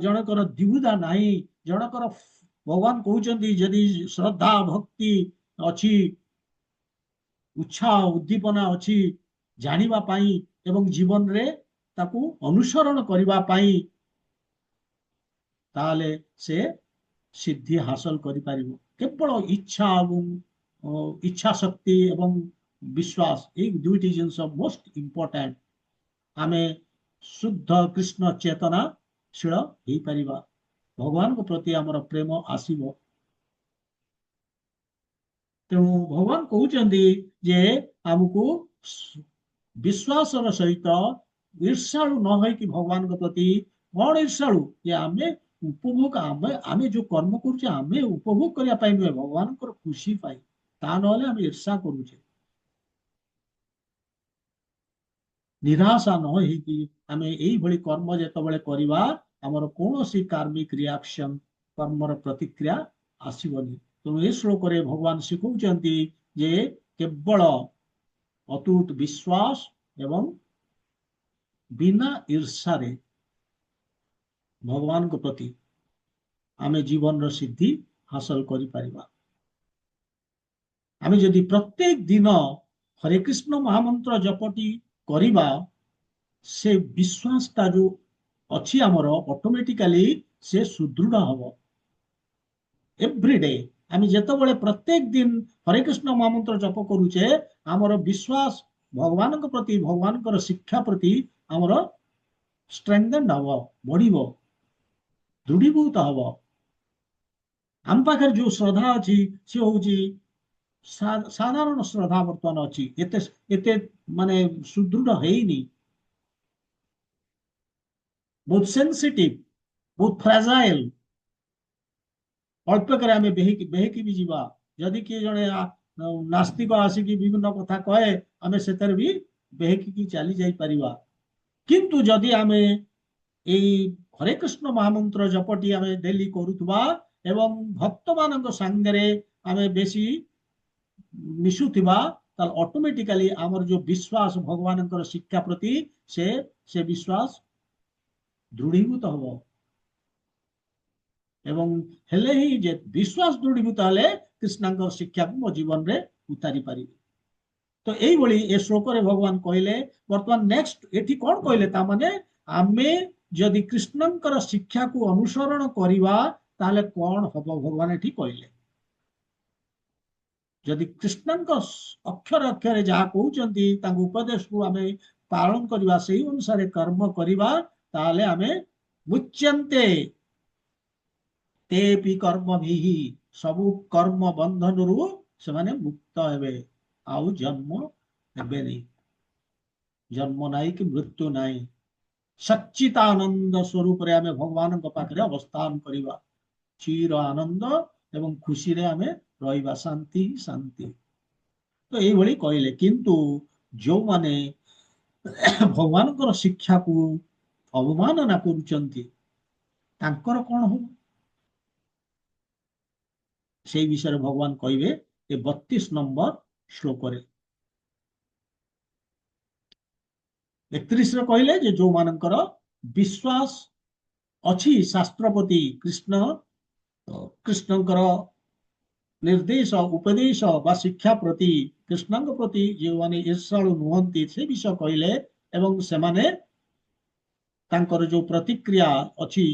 ଜଣଙ୍କର ଦ୍ୱିଧା ନାହିଁ, ଜଣଙ୍କର ଭଗବାନ କହୁଛନ୍ତି ଯଦି ଶ୍ରଦ୍ଧା ଭକ୍ତି ଅଛି, ଉତ୍ସାହ ଉଦ୍ଦୀପନା ଅଛି ଜାଣିବା ପାଇଁ ଏବଂ ଜୀବନରେ ତାକୁ ଅନୁସରଣ କରିବା ପାଇଁ, ତାହେଲେ ସେ ସିଦ୍ଧି ହାସଲ କରିପାରିବ। କେବଳ ଇଚ୍ଛା ଏବଂ ଇଚ୍ଛା ଶକ୍ତି ଏବଂ ବିଶ୍ୱାସ, ଏଇ ଦୁଇଟି ଜିନିଷ ମୋଷ୍ଟ ଇମ୍ପୋର୍ଟାଣ୍ଟ। ଆମେ ଶୁଦ୍ଧ କୃଷ୍ଣ ଚେତନାଶୀଳ ହେଇପାରିବା, ଭଗବାନଙ୍କ ପ୍ରତି ଆମର ପ୍ରେମ ଆସିବ। ତେଣୁ ଭଗବାନ କହୁଛନ୍ତି ଯେ ଆମକୁ ବିଶ୍ୱାସର ସହିତ ଈର୍ଷାଳୁ ନ ହେଇକି ଭଗବାନଙ୍କ ପ୍ରତି, କଣ ଈର୍ଷାଳୁ ଯେ ଆମେ ଉପଭୋଗ, ଆମେ ଯୋଉ କର୍ମ କରୁଛେ ଆମେ ଉପଭୋଗ କରିବା ପାଇଁ ନୁହେଁ, ଭଗବାନଙ୍କର ଖୁସି ପାଇଁ, ତା ନହେଲେ ଆମେ ଈର୍ଷା କରୁଛେ। ନିରାଶା ନ ହେଇକି ଆମେ ଏଇଭଳି କର୍ମ ଯେତେବେଳେ କରିବା, ଆମର କୌଣସି କାର୍ମିକ ରିଆକ୍ସନ, କର୍ମର ପ୍ରତିକ୍ରିୟା ଆସିବନି। ତେଣୁ ଏ ଶ୍ଲୋକରେ ଭଗବାନ ଶିଖଉଛନ୍ତି ଯେ କେବଳ ଅତୁଟ ବିଶ୍ୱାସ ଏବଂ ବିନା ଈର୍ଷାରେ ଭଗବାନଙ୍କ ପ୍ରତି ଆମେ ଜୀବନର ସିଦ୍ଧି ହାସଲ କରିପାରିବା। ଆମେ ଯଦି ପ୍ରତ୍ୟେକ ଦିନ हरे कृष्ण महामंत्र जपटी करिबा से विश्वासटा जो अच्छी आमर ऑटोमेटिकली से सुदृढ़ हब एव्रीडे आम जिते प्रत्येक दिन हरे कृष्ण महामंत्र जप करुचे आमर विश्वास भगवान प्रति भगवान शिक्षा प्रति आमर स्ट्रेंथेन्ड हब बढ़िबो दृढ़ीभूत हब आम पाखे जो श्रद्धा अच्छी सी हूँ साधारण श्रद्धा बर्तमान अच्छी एते एते माने सुदृढ़ ହେଇନି बहुत सेंसिटिव बहुत फ्रेजाइल अल्पक आम बेहकी भी जीवा जदि किए जड़े नास्तिक आसिक विभिन्न कथा कहे आम से भी बेहकी चली जापर किंतु जदि आम हरे कृष्ण महामंत्र जपटी आम डेली करुवा एवं भक्त मान सांगे आम बेसी मिशुवा ऑटोमेटिकली आमर जो विश्वास भगवान शिक्षा प्रति से विश्वास दृढ़ीभूत हम एवं हेले ही जे विश्वास दृढ़ीभूत हेले कृष्ण शिक्षा को मो जीवन रे उतारी पारि तो यही ए श्लोक रे भगवान कहले वर्तमान नेक्स्ट एठी कौन कहले ता माने आमे जदि कृष्णंकर शिक्षा को अनुसरण करिवा ताले कौन हबो भगवान एठी कहले जदि कृष्णंक अक्षर अक्षर जहाँ कहउचंती तांको उपदेश को आमे पालन करिवा सेही अनुसार कर्म करिवा ताले आमे मुच्यन्ते तेपि कर्म भी सबु कर्म बंधन रु से माने मुक्त हेबे आउ जन्म हेबे नहीं जन्म नाई कि मृत्यु नाई सच्चिदानंद स्वरूप रे आमे भगवान पाखे अवस्थान करिवा चिर आनंद एवं खुशी रे आमे रहिबा शांति शांति तो यही कहले किंतु जो माने भगवान शिक्षा को अवमानना करुचंती तांकर कौन हो से विषय भगवान कहे ये 32 नंबर श्लोक 31 कहले जो मानकर विश्वास अच्छी शास्त्रपति कृष्ण कृष्णंकर निर्देश उपदेश बा शिक्षा प्रति कृष्ण प्रति जो माने ईर्षालु नुहंती से विषय कहले एवं से माने तांकर जो प्रतिक्रिया अच्छी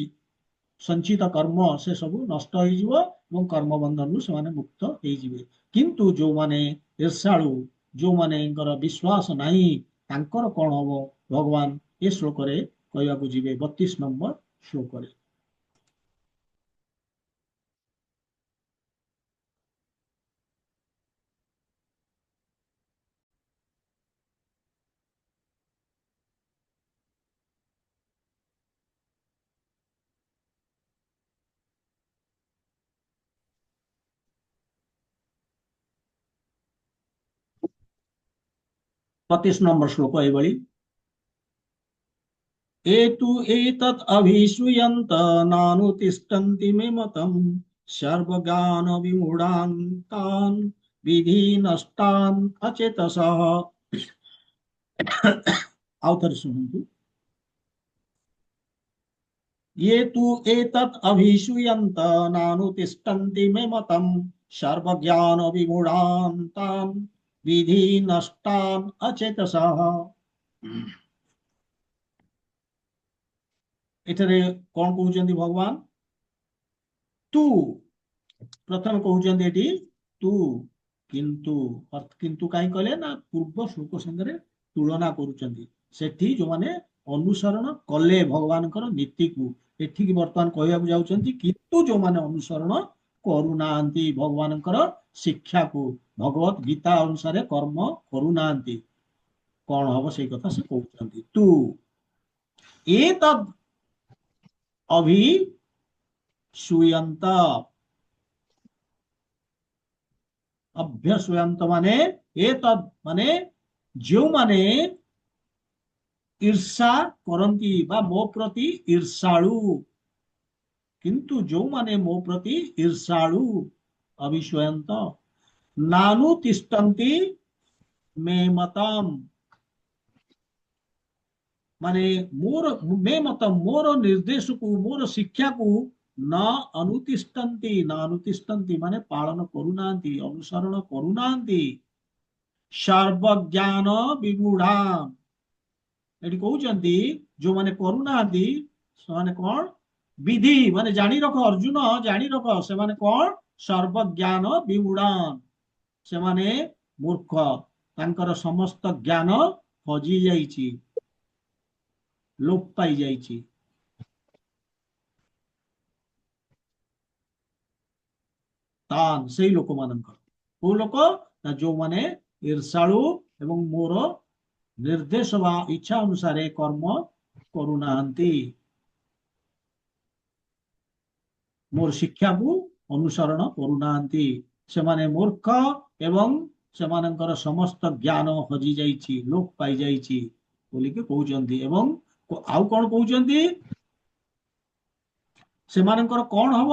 संचित कर्म से सब नष्ट हो कर्म बंधन से माने मुक्त हो किंतु जो माने ईर्षालु जो माने विश्वास नहीं तांकर कौन हम भगवान ये श्लोक कहवाक जी 32 नंबर श्लोक पच्चीस नंबर श्लोक ये एतु एतत् अभिश्रूयन्त नानुतिष्ठन्ति मे मतम् सर्वज्ञान विमूढान् तान् विधि नष्टान् अचेतसः आउथर सुनन्तु ये तु एतत् अभिश्रूयन्त नानुतिष्ठन्ति मे मतम् सर्वज्ञान विमूढान् तान् विधि नष्टान् अचेतसः एठारे कौन कहउचंती भगवान तू प्रथम कहउचंती तू किंतु किंतु कहीं कहले ना पूर्व श्लोक संगे तुलना करुचंती सेठी जो माने अनुसरण कले भगवान नीति को एठी की वर्तमान कहवाक जाउचंती किंतु जो माने अनुसरण करुनांती भगवान शिक्षा को भगवत गीता अनुसार कर्म करुनांती कौन हम से कथा से कहउचंती तू एतद् अभिश्रूयन्त अभ्यसूयन्त माने एतद् माने जो माने ईर्षा करन्ति बा मो प्रति ईर्षालु किंतु जो माने मो प्रति ईर्षालु अभिश्रूयन्त नानु तिष्ठन्ति मे मतम माने मोर मे मतम मोर निर्देश को मोर शिक्षा को न अनुतिष्ठन्ति न अनुतिष्ठन्ति माने पालन करुनांती अनुसरण करुनांती ସର୍ବଜ୍ଞାନ ବିମୂଢାମ୍। ଏଠି କହୁଛନ୍ତି ଯୋଉମାନେ କରୁନାହାନ୍ତି ସେମାନେ କଣ? ବିଧି ମାନେ ଜାଣି ରଖ ଅର୍ଜୁନ, ଜାଣି ରଖ ସେମାନେ କଣ? ସର୍ବଜ୍ଞାନ ବିମୂଢାମ୍, ସେମାନେ ମୂର୍ଖ, ତାଙ୍କର ସମସ୍ତ ଜ୍ଞାନ ହଜି ଯାଇଛି, ଲୋପ ପାଇ ଯାଇଛି। ତାନ୍ ସେଇ ଲୋକମାନଙ୍କର, କୋଉ ଲୋକ? ନା ଯୋଉମାନେ ଈର୍ଷାଳୁ ଏବଂ ମୋର ନିର୍ଦ୍ଦେଶ ବା ଇଚ୍ଛା ଅନୁସାରେ କର୍ମ କରୁନାହାନ୍ତି, ମୋର ଶିକ୍ଷାକୁ ଅନୁସରଣ କରୁନାହାନ୍ତି, ସେମାନେ ମୂର୍ଖ ଏବଂ ସେମାନଙ୍କର ସମସ୍ତ ଜ୍ଞାନ ହଜି ଯାଇଛି, ଲୋପ ପାଇଯାଇଛି ବୋଲିକି କହୁଛନ୍ତି। ଏବଂ ଆଉ କଣ କହୁଛନ୍ତି? ସେମାନଙ୍କର କଣ ହବ?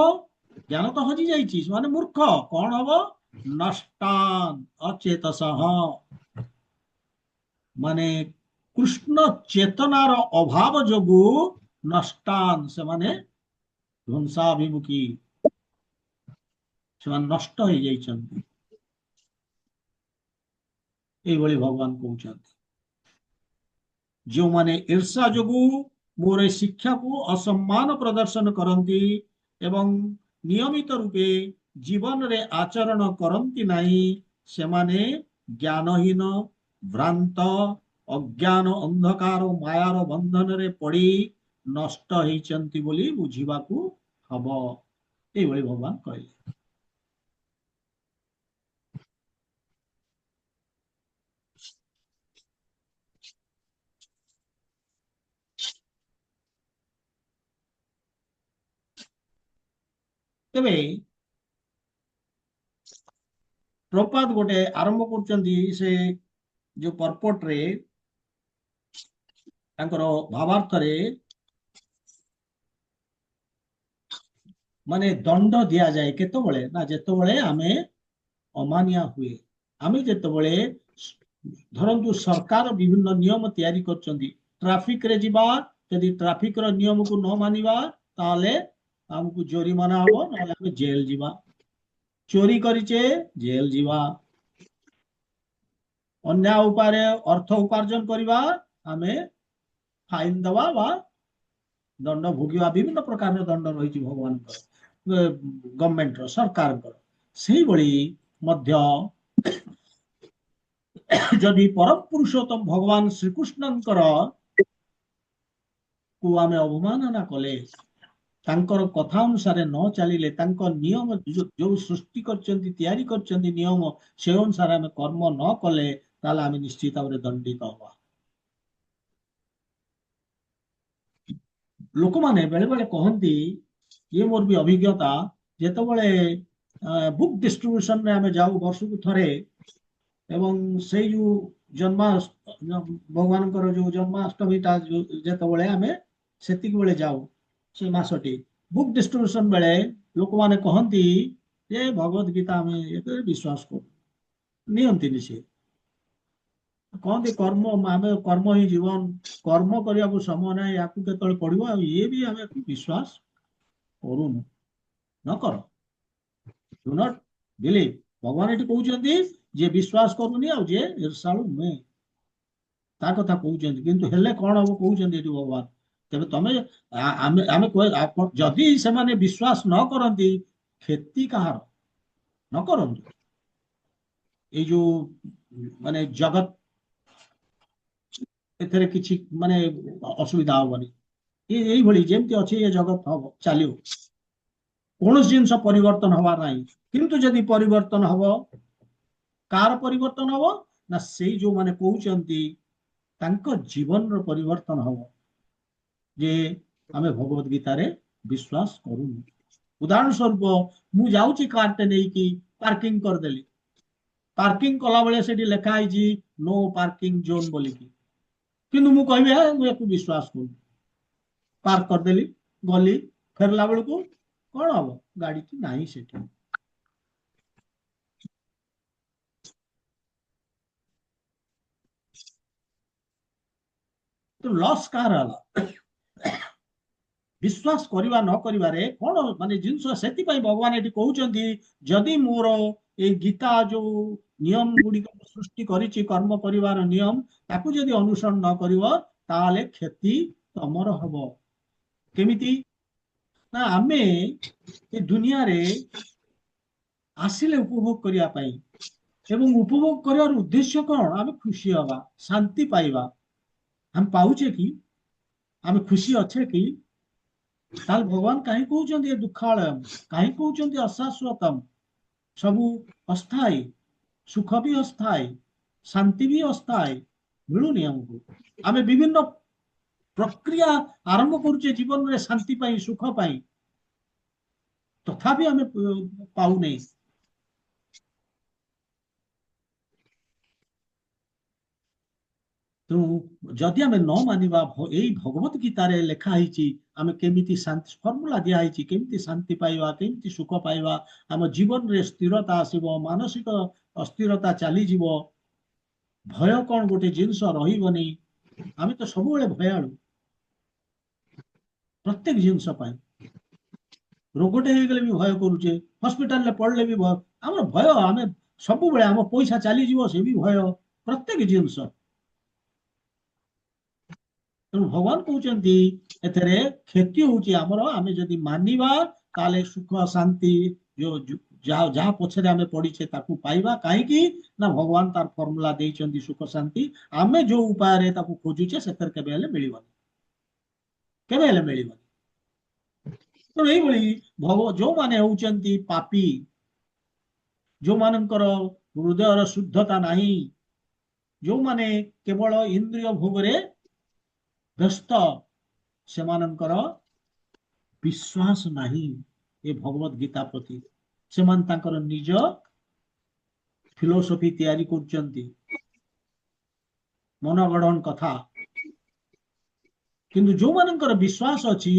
ଜ୍ଞାନ ତ ହଜି ଯାଇଛି, ସେମାନେ ମୂର୍ଖ, କଣ ହବ? ନଷ୍ଟାନ୍ ଅଚେତସଃ, ମାନେ କୃଷ୍ଣ ଚେତନାର ଅଭାବ ଯୋଗୁ ନଷ୍ଟାନ୍, ସେମାନେ ଧ୍ୱଂସାଭିମୁଖୀ, ସେମାନେ ନଷ୍ଟ ହେଇଯାଇଛନ୍ତି, ଏଇଭଳି ଭଗବାନ କହୁଛନ୍ତି। ଯେଉଁମାନେ ଈର୍ଷା ଯୋଗୁ ମୋର ଏ ଶିକ୍ଷାକୁ ଅସମ୍ମାନ ପ୍ରଦର୍ଶନ କରନ୍ତି ଏବଂ ନିୟମିତ ରୂପେ ଜୀବନରେ ଆଚରଣ କରନ୍ତି ନାହିଁ, ସେମାନେ ଜ୍ଞାନହୀନ, ଭ୍ରାନ୍ତ, ଅଜ୍ଞାନ ଅନ୍ଧକାର ମାୟାର ବନ୍ଧନରେ ପଡ଼ି ନଷ୍ଟ ହେଇଛନ୍ତି ବୋଲି ବୁଝିବାକୁ ହବ, ଏଇଭଳି ଭଗବାନ କହିଲେ। ତେବେ ପ୍ରପାତ ଗୋଟେ ଆରମ୍ଭ କରୁଛନ୍ତି, ସେ ଯୋଉ ପର୍ପଟରେ ତାଙ୍କର ଭାବାର୍ଥରେ ମାନେ ଦଣ୍ଡ ଦିଆଯାଏ କେତେବେଳେ? ନା ଯେତେବେଳେ ଆମେ ଅମାନିଆ ହୁଏ, ଆମେ ଯେତେବେଳେ ଧରନ୍ତୁ ସରକାର ବିଭିନ୍ନ ନିୟମ ତିଆରି କରିଛନ୍ତି, ଟ୍ରାଫିକ ରେ ଯିବା, ଯଦି ଟ୍ରାଫିକ ର ନିୟମକୁ ନ ମାନିବା ତାହେଲେ ଆମକୁ ଜୋରିମାନା ହବ, ନହେଲେ ଆମେ ଜେଲ ଯିବା। ଚୋରି କରିଛେ ଜେଲ ଯିବା, ଅନ୍ୟାୟ ଉପାୟରେ ଅର୍ଥ ଉପାର୍ଜନ କରିବା, ଆମେ ଫାଇନ ଦବା ବା ଦଣ୍ଡ ଭୋଗିବା, ବିଭିନ୍ନ ପ୍ରକାରର ଦଣ୍ଡ ରହିଛି ଭଗବାନଙ୍କର, ଗଭର୍ଣ୍ଣମେଣ୍ଟର, ସରକାରଙ୍କର। ସେଇଭଳି ମଧ୍ୟ ଯଦି ପରମ ପୁରୁଷୋତ୍ତମ ଭଗବାନ ଶ୍ରୀକୃଷ୍ଣଙ୍କର କୁ ଆମେ ଅବମାନନା କଲେ, ତାଙ୍କର କଥା ଅନୁସାରେ ନ ଚାଲିଲେ, ତାଙ୍କ ନିୟମ ଯୋଉ ସୃଷ୍ଟି କରିଛନ୍ତି, ତିଆରି କରିଛନ୍ତି ନିୟମ, ସେ ଅନୁସାରେ ଆମେ କର୍ମ ନ କଲେ, ତାହେଲେ ଆମେ ନିଶ୍ଚିତ ଭାବରେ ଦଣ୍ଡିତ ହବା। ଲୋକମାନେ ବେଳେ ବେଳେ କହନ୍ତି, ଇଏ ମୋର ବି ଅଭିଜ୍ଞତା, ଯେତେବେଳେ ବୁକ୍ ଡିଷ୍ଟ୍ରିବ୍ୟୁସନରେ ଆମେ ଯାଉ ବର୍ଷକୁ ଥରେ, ଏବଂ ସେଇ ଯୋଉ ଜନ୍ମା ଭଗବାନଙ୍କର ଯୋଉ ଜନ୍ମାଷ୍ଟମୀଟା ଯେତେବେଳେ ଆମେ ସେତିକି ବେଳେ ଯାଉ, ସେ ମାସଟି ବୁକ୍ ଡିଷ୍ଟ୍ରିବ୍ୟୁସନ ବେଳେ ଲୋକମାନେ କହନ୍ତି ଯେ ଭଗବତ ଗୀତା ଆମେ ଏତେ ବିଶ୍ୱାସ କରୁ, ନିଅନ୍ତିନି। ସେ କହନ୍ତି କର୍ମ, ଆମେ କର୍ମ ହିଁ ଜୀବନ, କର୍ମ କରିବାକୁ ସମୟ ନାହିଁ, ୟାକୁ କେତେବେଳେ ପଢିବ, ଆଉ ଇଏ ବି ଆମେ ବିଶ୍ୱାସ କରୁନୁ। ନ କର, ଡୁ ନଟ୍ ବିଲିଭ୍। ଭଗବାନ ଏଠି କହୁଛନ୍ତି ଯିଏ ବିଶ୍ୱାସ କରୁନି ଆଉ ଯିଏ ଈର୍ଷାଳୁ ନୁହେଁ, ତା କଥା କହୁଛନ୍ତି। କିନ୍ତୁ ହେଲେ କଣ ହବ କହୁଛନ୍ତି ଏଠି ଭଗବାନ? ତେବେ ତମେ ଆମେ ଆମେ ଯଦି ସେମାନେ ବିଶ୍ୱାସ ନ କରନ୍ତି, କ୍ଷତି କାହାର? ନ କରନ୍ତୁ, ଏଇ ଯୋଉ ମାନେ ଜଗତ, ଏଥିରେ କିଛି ମାନେ ଅସୁବିଧା ହବନି, ଏଇଭଳି ଯେମିତି ଅଛି ଏ ଜଗତ ହବ, ଚାଲିବ, କୌଣସି ଜିନିଷ ପରିବର୍ତ୍ତନ ହବାର ନାହିଁ। କିନ୍ତୁ ଯଦି ପରିବର୍ତ୍ତନ ହବ, କାହାର ପରିବର୍ତ୍ତନ ହବ? ନା ସେଇ ଯୋଉମାନେ କହୁଛନ୍ତି ତାଙ୍କ ଜୀବନର ପରିବର୍ତ୍ତନ ହବ, ଯେ ଆମେ ଭଗବତ ଗୀତାରେ ବିଶ୍ୱାସ କରୁନୁ। ଉଦାହରଣ ସ୍ୱରୂପ, ମୁଁ ଯାଉଛି କାରଟେ ନେଇକି ପାର୍କିଂ କରିଦେଲି, ପାର୍କିଂ କଲାବେଳେ ସେଠି ଲେଖା ହେଇଛି ନୋ ପାର୍କିଂ ଜୋନ୍ ବୋଲିକି, କିନ୍ତୁ ମୁଁ କହିବି ମୁଁ ୟାକୁ ବିଶ୍ୱାସ କରୁନି, ପାର୍କ କରିଦେଲି, ଗଲି, ଫେରିଲା ବେଳକୁ କଣ ହବ? ଗାଡିଟି ନାହିଁ ସେଠି। ତ ଲସ୍ କାହାର ହେଲା? ବିଶ୍ୱାସ କରିବା ନ କରିବାରେ କଣ ମାନେ ଜିନିଷ? ସେଥିପାଇଁ ଭଗବାନ ଏଠି କହୁଛନ୍ତି ଯଦି ମୋର ଏଇ ଗୀତା ଯୋଉ नियम गुड़िक सृष्टि करिछि कर्म करिवार नियम ताकू जदि अनुसरण न करिवो ताले क्षति तमर हबो केमिति ना आमे ए दुनिया रे आसिले उपभोग करिया पई एवं उपभोग करिवार उद्देश्य कोन आमे खुशी हवा शांति पाइबा हम पाउचे कि आमे खुशी अच्छे कि ताल भगवान कहीं कहउचंदी ए दुखालयम कहीं कहउचंदी अशाश्वतम सबु अस्थायी सुख भी अस्थायी शांति भी अस्थायी मिलुनी हमको आमे विभिन्न प्रक्रिया आरंभ करुचे जीवन रे शांति पाई सुख पाई तथापि आमे पाउ नहीं तेणु जदि आमे न मानिबा एई भगवत गीता रे लेखा हिची आमे केमिति शांति फॉर्मूला दिया हिची केमिति शांति पाइबा केमिति सुख पाइबा आम जीवन रे स्थिरता आसीबो मानसिक अस्थिरता चली जीवो भय कौन गोटे जिनस रहिबनी आमे तो सब बेले भयालु प्रत्येक जिनस पाई रोगटे हो गले भी भय करूचे हॉस्पिटल ले पड़ले भी भय हमर भय आमे सब बेले हम पैसा चली जीवो से भी भय प्रत्येक जिनस तेणु भगवान कहते एथरे क्षति होची हमर आमे जदि मानिबा ताले सुख शांति जो जहाँ पछरे आमे पड़ीचे ताकू पाइबा काहे कि ना भगवान तार फॉर्मूला देइचंदी सुख शांति आमे जो उपाय रे ताकू खोजुचे सेतर केबे हेले मिलिबनी केबे हेले मिलिबनी तो एई भली जो माने होउचंती पापी जो मानकर हृदयर शुद्धता नाही जो माने केवल इंद्रिय भोग रे व्यस्त से मानकर विश्वास नाही ए भगवत गीता प्रति से मान तांकर निज फिलोसफी तैयारी करचंती मनगढ़न कथा किंतु जो मानकर विश्वास अछि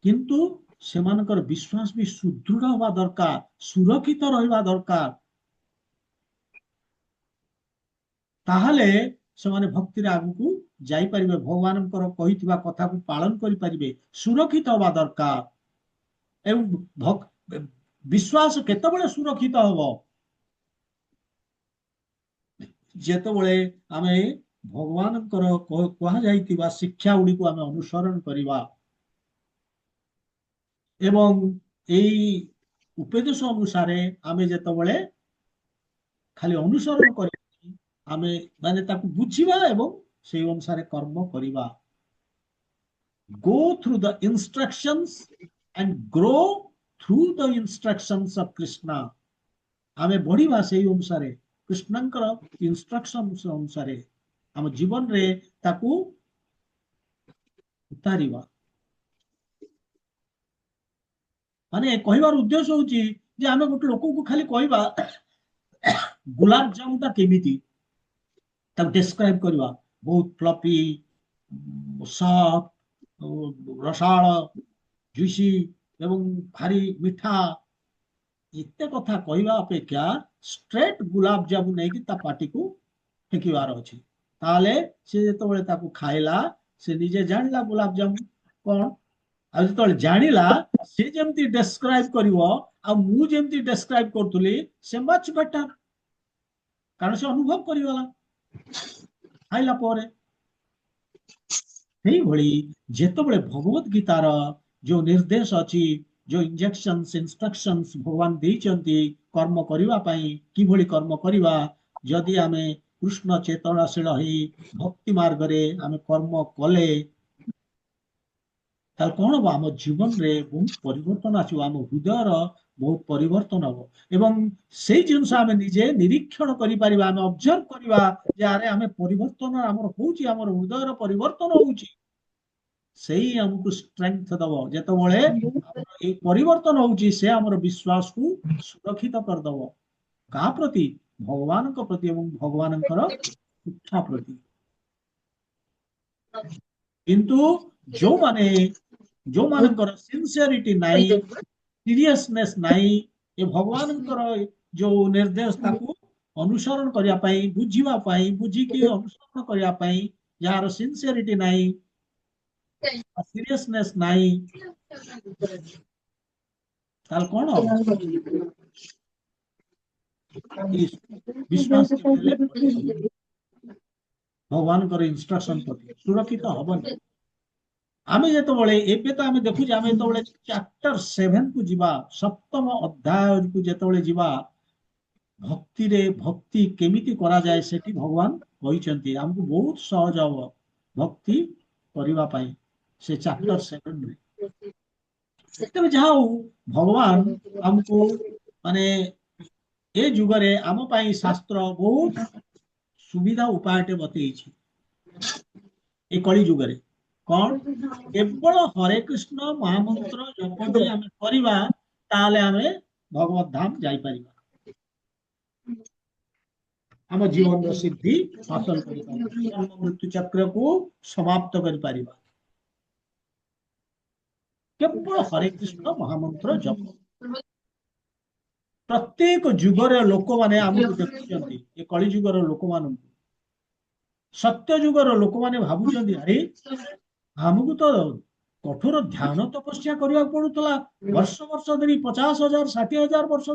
किंतु से मानकर विश्वास भी सुदृढ़ होगा दरकार सुरक्षित रहिबा दरकार ताहले से माने भक्ति रे आगु को जाई परिबे भगवान कहिथिबा कथा को पालन करि परिबे सुरक्षित होगा दरकार एवं विश्वास केतेबेले सुरक्षित होबो जेतेबेले आमे भगवान कहा जाइथिबा शिक्षा गुडी को आमे अनुसरण करिबा एवं एई उपदेश अनुसार आमे जेतेबेले खाली अनुसरण करि आमे माने ताकू बुझिबा एवं से अनुसार कर्म करिबा go through the instructions and grow through the instructions of Krishna आमे बढ़िबा से अनुसार कृष्णंकर इंस्ट्रक्शंस अनुसार आम जीवन रे ताकू उतारिबा माने कहबार उद्देश्य होची जे आमे गोटे लोक को खाली कहबा गुलाब जामुन ता केमिति तब डिस्क्राइब करवा बहुत फ्लफी सॉफ्ट रसाळ जुसी एवं भारी मिठा इत्ते कथा कहवा अपेक्षा स्ट्रेट गुलाब जामुन नहीं कि ता पार्टी को फेंकिवार अछि ताले से जेतबेले ताकू खाइला से निजे जानला गुलाब जामुन कोन आ जेतबेले जानिला से जेमती डिस्क्राइब करिवो आ मु जेमती डिस्क्राइब करतुली से मच बेटर कारण से अनुभव करिवाला खाइला परे सेही भली जेतबेले भगवत गीतार जो निर्देश अछि जो इंजेक्शंस इंस्ट्रक्शंस भगवान देइचंती कर्म करिवा पई कि भली कर्म करिवा जदि आमे कृष्ण चेतनाशील ही भक्ति मार्ग रे आमे कर्म कले ताल कोन हो आम जीवन रे बहुत परिवर्तन आछो आम हृदयर बहुत परिवर्तन हो एवं से जिनस आमे निजे निरीक्षण करि परिबा आमे ऑब्जर्व करिबा जे आरे आमे परिवर्तन हमर होउची हमर हृदयर परिवर्तन होउची सेही हमको स्ट्रेंथ दबो जेतबेले ए परिवर्तन होउची से हमर विश्वास को सुरक्षित कर दबो का प्रति भगवान को प्रति एवं भगवान इच्छा प्रति किंतु जो माने सिंसियरिटी नाही सीरियसनेस नाही ए भगवान जो निर्देश ताकू अनुसरण करिया पई बुझिबा पई बुझी कि अनुसरण करिया पई यार सिंसियरिटी नाही सीरियसनेस नाही ताल कोन हो विश्वास भगवान इंस्ट्रक्शन प्रति सुरक्षित हबनी आमे जेतबेले एबे तो आमे देखु जे आमे जेतबेले चैप्टर 7 को जीवा सप्तम अध्याय को जेतबेले जीवा भक्ति रे भक्ति केमिति करा जाए सेठी भगवान कहिसंती हमको बहुत सहज हबो भक्ति करिवा पई से चैप्टर 7 रे तबे जाऊ भगवान हमको माने ए जुगरे आम पई शास्त्र बहुत सुविधा उपायटे बतैछि ए कली जुगरे कौन केवल हरे कृष्ण महामंत्र जप जे आमे करिवा ताले आमे भगवत धाम जाई परिबा आम जीवन सिद्धि हासिल करि परिबा मृत्यु चक्र को समाप्त करि परिबा केवल हरे कृष्ण महामंत्र जप प्रत्येक जुगर लोक माने आमको देखुचंती ए कली जुगर लोक मान सत्य जुगर लोक माने भाबुचंती अरे हमको तो कठोर ध्यान तपस्या करने पड़ूला वर्ष वर्ष धरी 50,000 60,000 वर्ष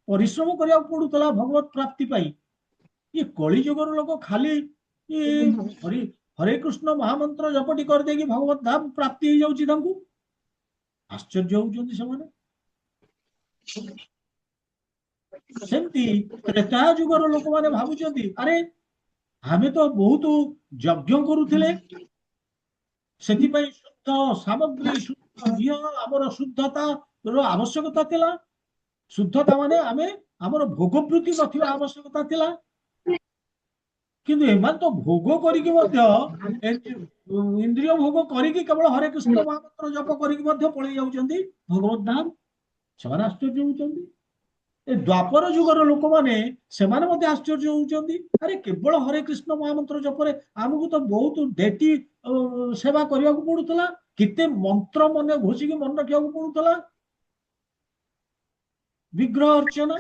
परिश्रम करने पड़ूला भगवत प्राप्ति पाई ये कलिजुगर लोक खाली हरि हरे कृष्ण महामंत्र जपटी कर देगी भगवत धाम प्राप्ति हो जाउची तांकु आश्चर्य होउचंती सेमाने सेमती त्रेता जुगर लोक माने भाबुचंती अरे हमें तो बहुत यज्ञ करूथिले सेतिपई शुद्ध सामग्री शुद्ध घी आमर शुद्धता आवश्यकता थिला शुद्धता माने आमे आमर भोगवृत्ति नथिबा आवश्यकता थिला किंतु एमान तो भोग करिके मध्य इंद्रिय भोग करिके केवल हरे कृष्ण महामंत्र जप करिके मध्य पळै जाउचंती भगवत धाम ସେମାନେ आश्चर्य होउचंती ए द्वापर जुगर लोक माने सेमाने मध्य आश्चर्य होउचंती अरे केवल हरे कृष्ण महामंत्र जपरे हमकु तो बहुत डेटी सेवा करिया को पडुतला किते मंत्र मने घोषी के मन रखिया को पडुतला विग्रह अर्चना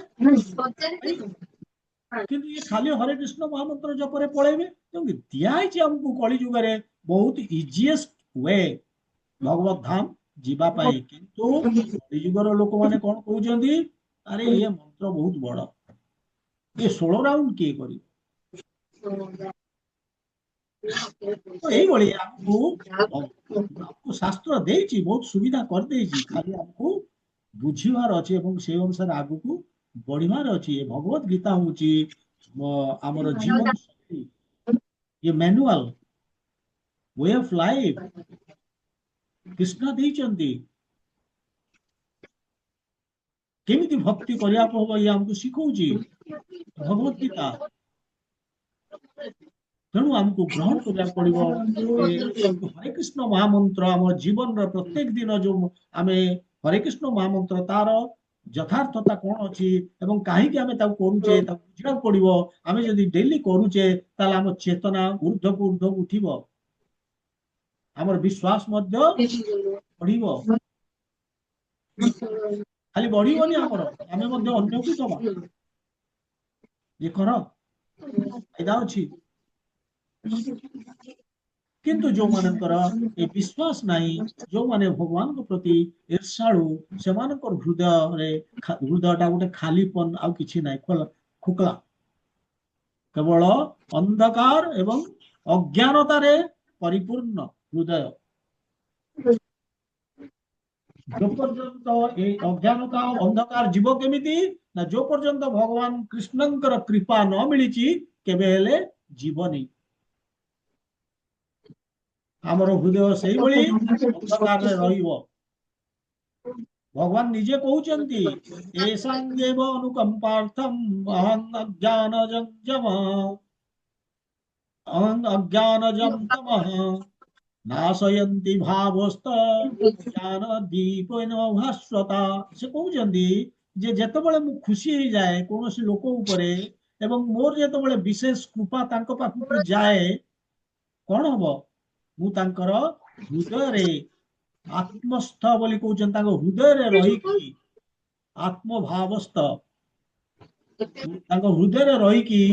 किंतु ये खाली हरे कृष्ण महामंत्र जपरे पळेबे क्योंकि दियाई हमको कली जुगरे बहुत इजीएस्ट वे भगवत धाम जीवा पाए किंतु कली जुगर लोक माने कोन कहउचंती अरे ये मंत्र बहुत बड़ा ये 16 राउंड किए करी तो यही बड़ी आपको शास्त्र देची बहुत सुविधा कर देची खाली आपको बुझीवार अछि एवं से अनुसार आगु को बढ़िवार अछि ये भगवत गीता होची हमर जीवन शक्ति ये manual way of life Krishna देचंती केमिति भक्ति करिया को ये हमको सिखौची भगवत गीता तेणु हमको ग्रहण करिया पड़िबो हरे कृष्ण महामंत्र आम जीवन रो प्रत्येक दिन जो आमे हरे कृष्ण महामंत्र तार यथार्थता कोन अछि एवं काहे कि आमे ताको करूचे ताको बुझिया पड़िबो आमे जदी डेली करूचे ताला हम चेतना ऊर्ध्व उठिबो हमर विश्वास मध्य बढ़िबो खाली बढ़िबोनी हमर आमे मध्य अन्य को दबा ये कर फायदा अछि किंतु जो मानकर ए विश्वास नहीं जो माने भगवान को प्रति ईर्षाळु से मानकर हृदय रे हृदयटा गोटे खालीपन आउ किछि नाही खोकला केवल अंधकार एवं अज्ञानता रे परिपूर्ण हृदय जो पर्यंत ए अज्ञानता अंधकार जीव केमिति ना जो पर्यंत भगवान कृष्णंकर कृपा न मिलिछि केबे हेले जीवनी आमर हृदय से अंधकार रहिबो भगवान निजे कहउचंती एसांगेव अनुकंपार्थम अज्ञानजं तमः नाशयन्ति भावस्त ज्ञान दीपेन भास्वता से कहउचंती जे जेतबेले मु खुशी हो जाए कोनोसी लोक उपरे एवं मोर जेतबेले विशेष कृपा तांको पाखु जाए कोन हबो मु तांकर हृदय रे आत्मस्थ बोली कहउचन तांको हृदय रे रही की आत्मभावस्थ तांको हृदय रे रही की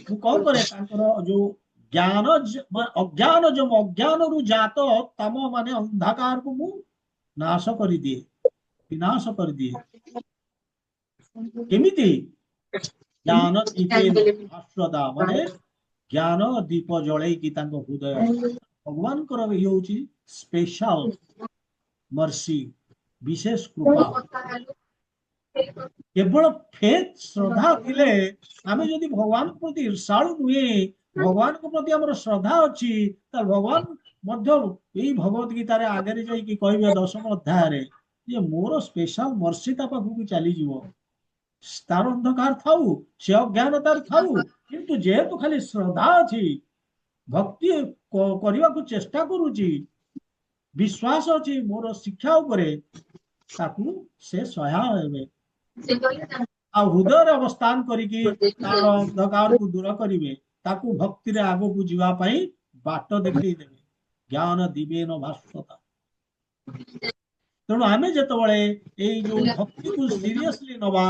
मु कोन करे तांकर जो ज्ञान अज्ञान जो अज्ञान रु जात तम माने अंधकार को मु नाश कर दिए विनाश कर दिए केमिति ज्ञान दीपे भास्वदा माने ज्ञान दीप जलैकी हृदय भगवान ये हूँ स्पेशल मर्सी विशेष कृपा केवल फेथ श्रद्धा थिले आमे जदि भगवान प्रति ईर्षाळु नुहे भगवान को प्रति हमर श्रद्धा अछि त भगवान मध्य एई भगवत गीता रे आगे जाई कि कहबे 10म अध्याय रे जे मोर स्पेशल मर्सी ता पाखु चली जीवो तार अंधकार थाऊ से अज्ञानतार थाऊ किंतु जेहेतु खाली श्रद्धा अछि भक्ति करबा को चेष्टा करूची विश्वास अछि मोर शिक्षा उपरे ताकू से सहाय हेबे आ हृदय अवस्थान करिकी तार अंधकार को दूर करिवे ताकू भक्ति रे आगो को जीवा पई बाट देखै देबे ज्ञान दिवेन भास्वता तेणु आमे जेतबळे एई जो भक्ति को सीरियसली नबा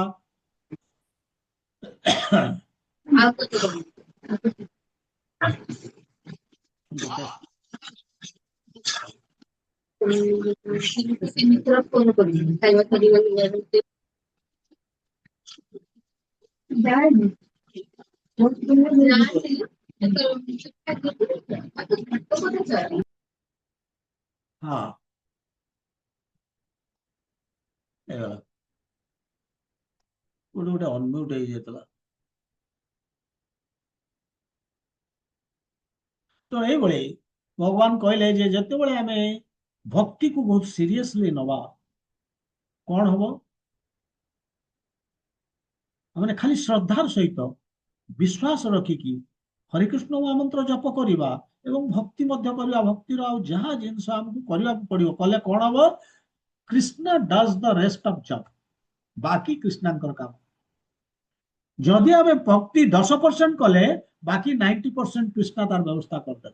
हाँ गोटे गोटे अनम्यूट हो जाता तो ये भगवान कहले जे जते आम भक्ति को बहुत सीरियसली नवा कौन हम मैंने खाली श्रद्धार सहित विश्वास रखिकी हरे कृष्ण महामंत्र जप करवा एवं भक्ति मध्य करवा भक्तिर आउ जहाँ जिनस आमको करने पड़ो कले कौन हम Krishna does the rest of job बाकी कृष्णांकर काम जदि आम भक्ति 10% कले बाकी 90% कृष्णा तार व्यवस्था करदे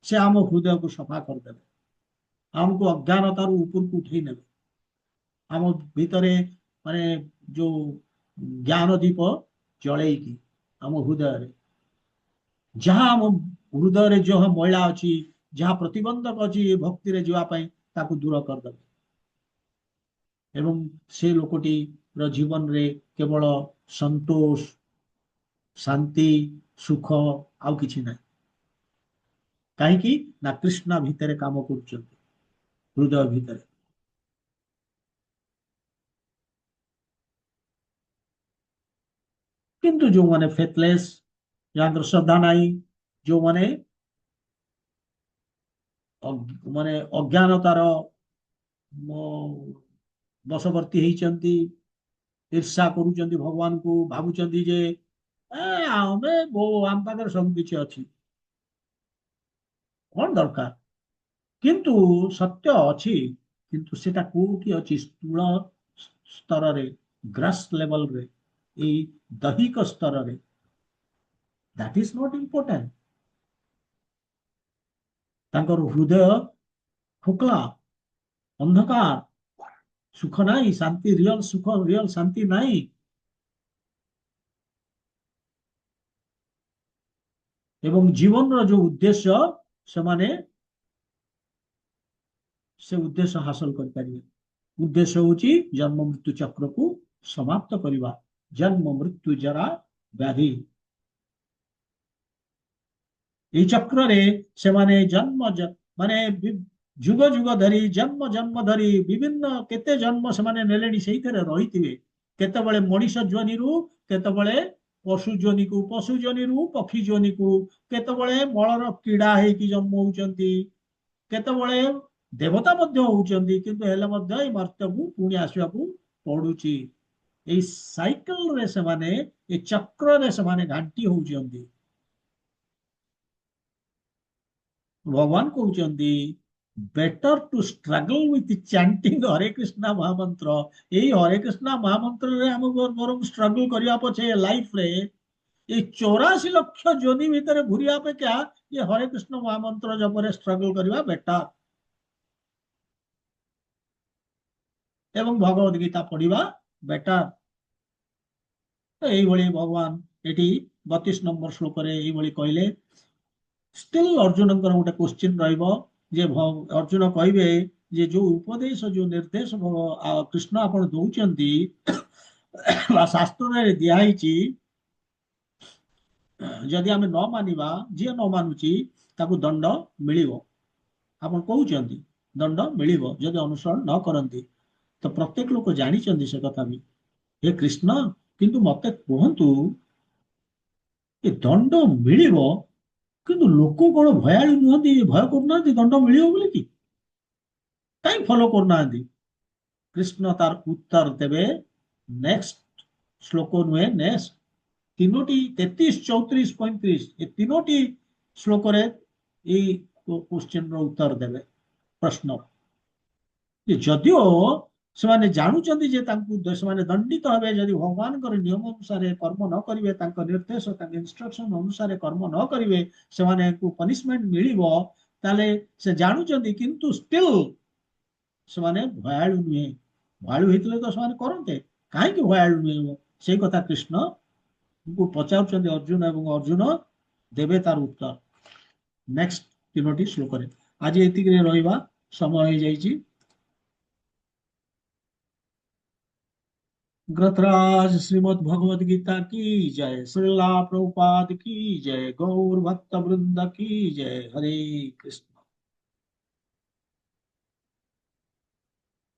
से आम हृदय को सफा करदे आमको अज्ञानतार ऊपर को उठे ने आम भितरे माने जो ज्ञान दीप जलैकी आम हृदय जहाँ आम हृदय जो मैला अच्छी जहाँ प्रतिबंधक अच्छी भक्ति रे जीवाई ताकू दूर करदे एवं से लोकटी जीवन रे केवल संतोष शांति सुख आउ किछि ना कहीं ना कृष्णा भितर काम कर हृदय भितर किंतु जो माने फेथलेस जहाँ श्रद्धा नाई जो माने माने अज्ञानतार बशवर्ती होती ईर्षा करुचंती भगवान को भावुचंती जे आमे आम पाखे सब किछि अछि कौन दरकार किंतु सत्य अछि किंतु सेटा कोठी अछि स्थूल स्तर रे ग्रास लेवल रे ए दैहिक स्तर रे दैट इज नॉट इम्पोर्टेंट तांकर हृदय खोखला अंधकार सुख नहीं शांति रियल सुख रियल शांति नहीं एवं जीवन रो जो उद्देश्य से माने से उद्देश्य हासिल कर पारिबे उद्देश्य होची जन्म मृत्यु चक्र को समाप्त करवा जन्म मृत्यु जरा व्याधि ये चक्र रे से माने जन्म माने जुग जुग धरी जन्म जन्म धरी विभिन्न केते जन्म से माने नेलेनी सेही थरे रहिथिबे केतेबेले मनीष जोनि रु केतेबेले पशु जोनि को पशु जोनि रु पक्षी जोनि को केतेबेले मळर कीड़ा हेकी जन्म होउचंती केतेबेले देवता मध्य होउचंती किंतु हेले मध्य ए मर्त्य को पुणी आसीबा को पडुची ए साइकिल रे से माने ए चक्र रे से माने घांटी होउचंती भगवान कहउचंती better to struggle with chanting Hare Krishna महामंत्र यही हरे कृष्णा महामंत्र रे हम बरम स्ट्रगल करिया पछे लाइफ रे ये 84 लक्ष जोनि भितर घुरिया पे क्या ये हरे कृष्ण महामंत्र जपरे स्ट्रगल करिया बेटर एवं भगवत गीता पढ़िबा बेटर तो यही भली भगवान एटी 32 नंबर श्लोक रे यही भली कहले स्टिल अर्जुन गोटे क्वेश्चन रहिबो जे अर्जुन कहबे जे जो उपदेश जो निर्देश कृष्ण आपण दउचंती शास्त्र रे दिया हिची ଯଦି ଆମେ ନ ମାନିବା, ଯିଏ ନ ମାନୁଛି ତାକୁ ଦଣ୍ଡ ମିଳିବ। ଆପଣ କହୁଛନ୍ତି ଦଣ୍ଡ ମିଳିବ ଯଦି ଅନୁସରଣ ନ କରନ୍ତି। ତ ପ୍ରତ୍ୟେକ ଲୋକ ଜାଣିଛନ୍ତି ସେ କଥା ବି। ହେ କୃଷ୍ଣ, କିନ୍ତୁ ମତେ କୁହନ୍ତୁ ଏ ଦଣ୍ଡ ମିଳିବ, କିନ୍ତୁ ଲୋକ କଣ ଭୟାଳୁ ନୁହନ୍ତି, ଭୟ କରୁନାହାନ୍ତି ଦଣ୍ଡ ମିଳିବ ବୋଲି କି? କାହିଁ ଫଲୋ କରୁନାହାନ୍ତି? କୃଷ୍ଣ ତାର ଉତ୍ତର ଦେବେ ନେକ୍ସଟ ଶ୍ଲୋକ ନୁହେଁ, ନେକ୍ସଟ ତିନୋଟି 33, 34, 35 ଏ ତିନୋଟି ଶ୍ଲୋକରେ ଏଇ କୋଶ୍ଚିନ୍ର ଉତ୍ତର ଦେବେ, ପ୍ରଶ୍ନ। ଯଦିଓ ସେମାନେ ଜାଣୁଛନ୍ତି ଯେ ସେମାନେ ଦଣ୍ଡିତ ହେବେ ଯଦି ଭଗବାନଙ୍କର ନିୟମ ଅନୁସାରେ କର୍ମ ନ କରିବେ, ତାଙ୍କ ନିର୍ଦ୍ଦେଶ ତାଙ୍କ ଇନଷ୍ଟ୍ରକ୍ସନ ଅନୁସାରେ କର୍ମ ନ କରିବେ ସେମାନଙ୍କୁ ପନିଶମେଣ୍ଟ ମିଳିବ, ତାହେଲେ ସେ ଜାଣୁଛନ୍ତି, କିନ୍ତୁ ଷ୍ଟିଲ ସେମାନେ ଭୟାଳୁ ନୁହେଁ। ଭୟାଳୁ ହେଇଥିଲେ ତ ସେମାନେ କରନ୍ତେ, କାହିଁକି ଭୟାଳୁ ନୁହେଁ ସେଇ କଥା କୃଷ୍ଣଙ୍କୁ ପଚାରୁଛନ୍ତି ଅର୍ଜୁନ, ଏବଂ ଅର୍ଜୁନ ଦେବେ ତାର ଉତ୍ତର ନେକ୍ସଟ ତିନୋଟି ଶ୍ଲୋକରେ। ଆଜି ଏତିକିରେ ରହିବା, ସମୟ ହେଇଯାଇଛି। ग्रथराज श्रीमद् भगवद गीता की जय, श्रीला प्रभुपाद की जय, गौर भक्त वृंद की जय। हरे कृष्ण।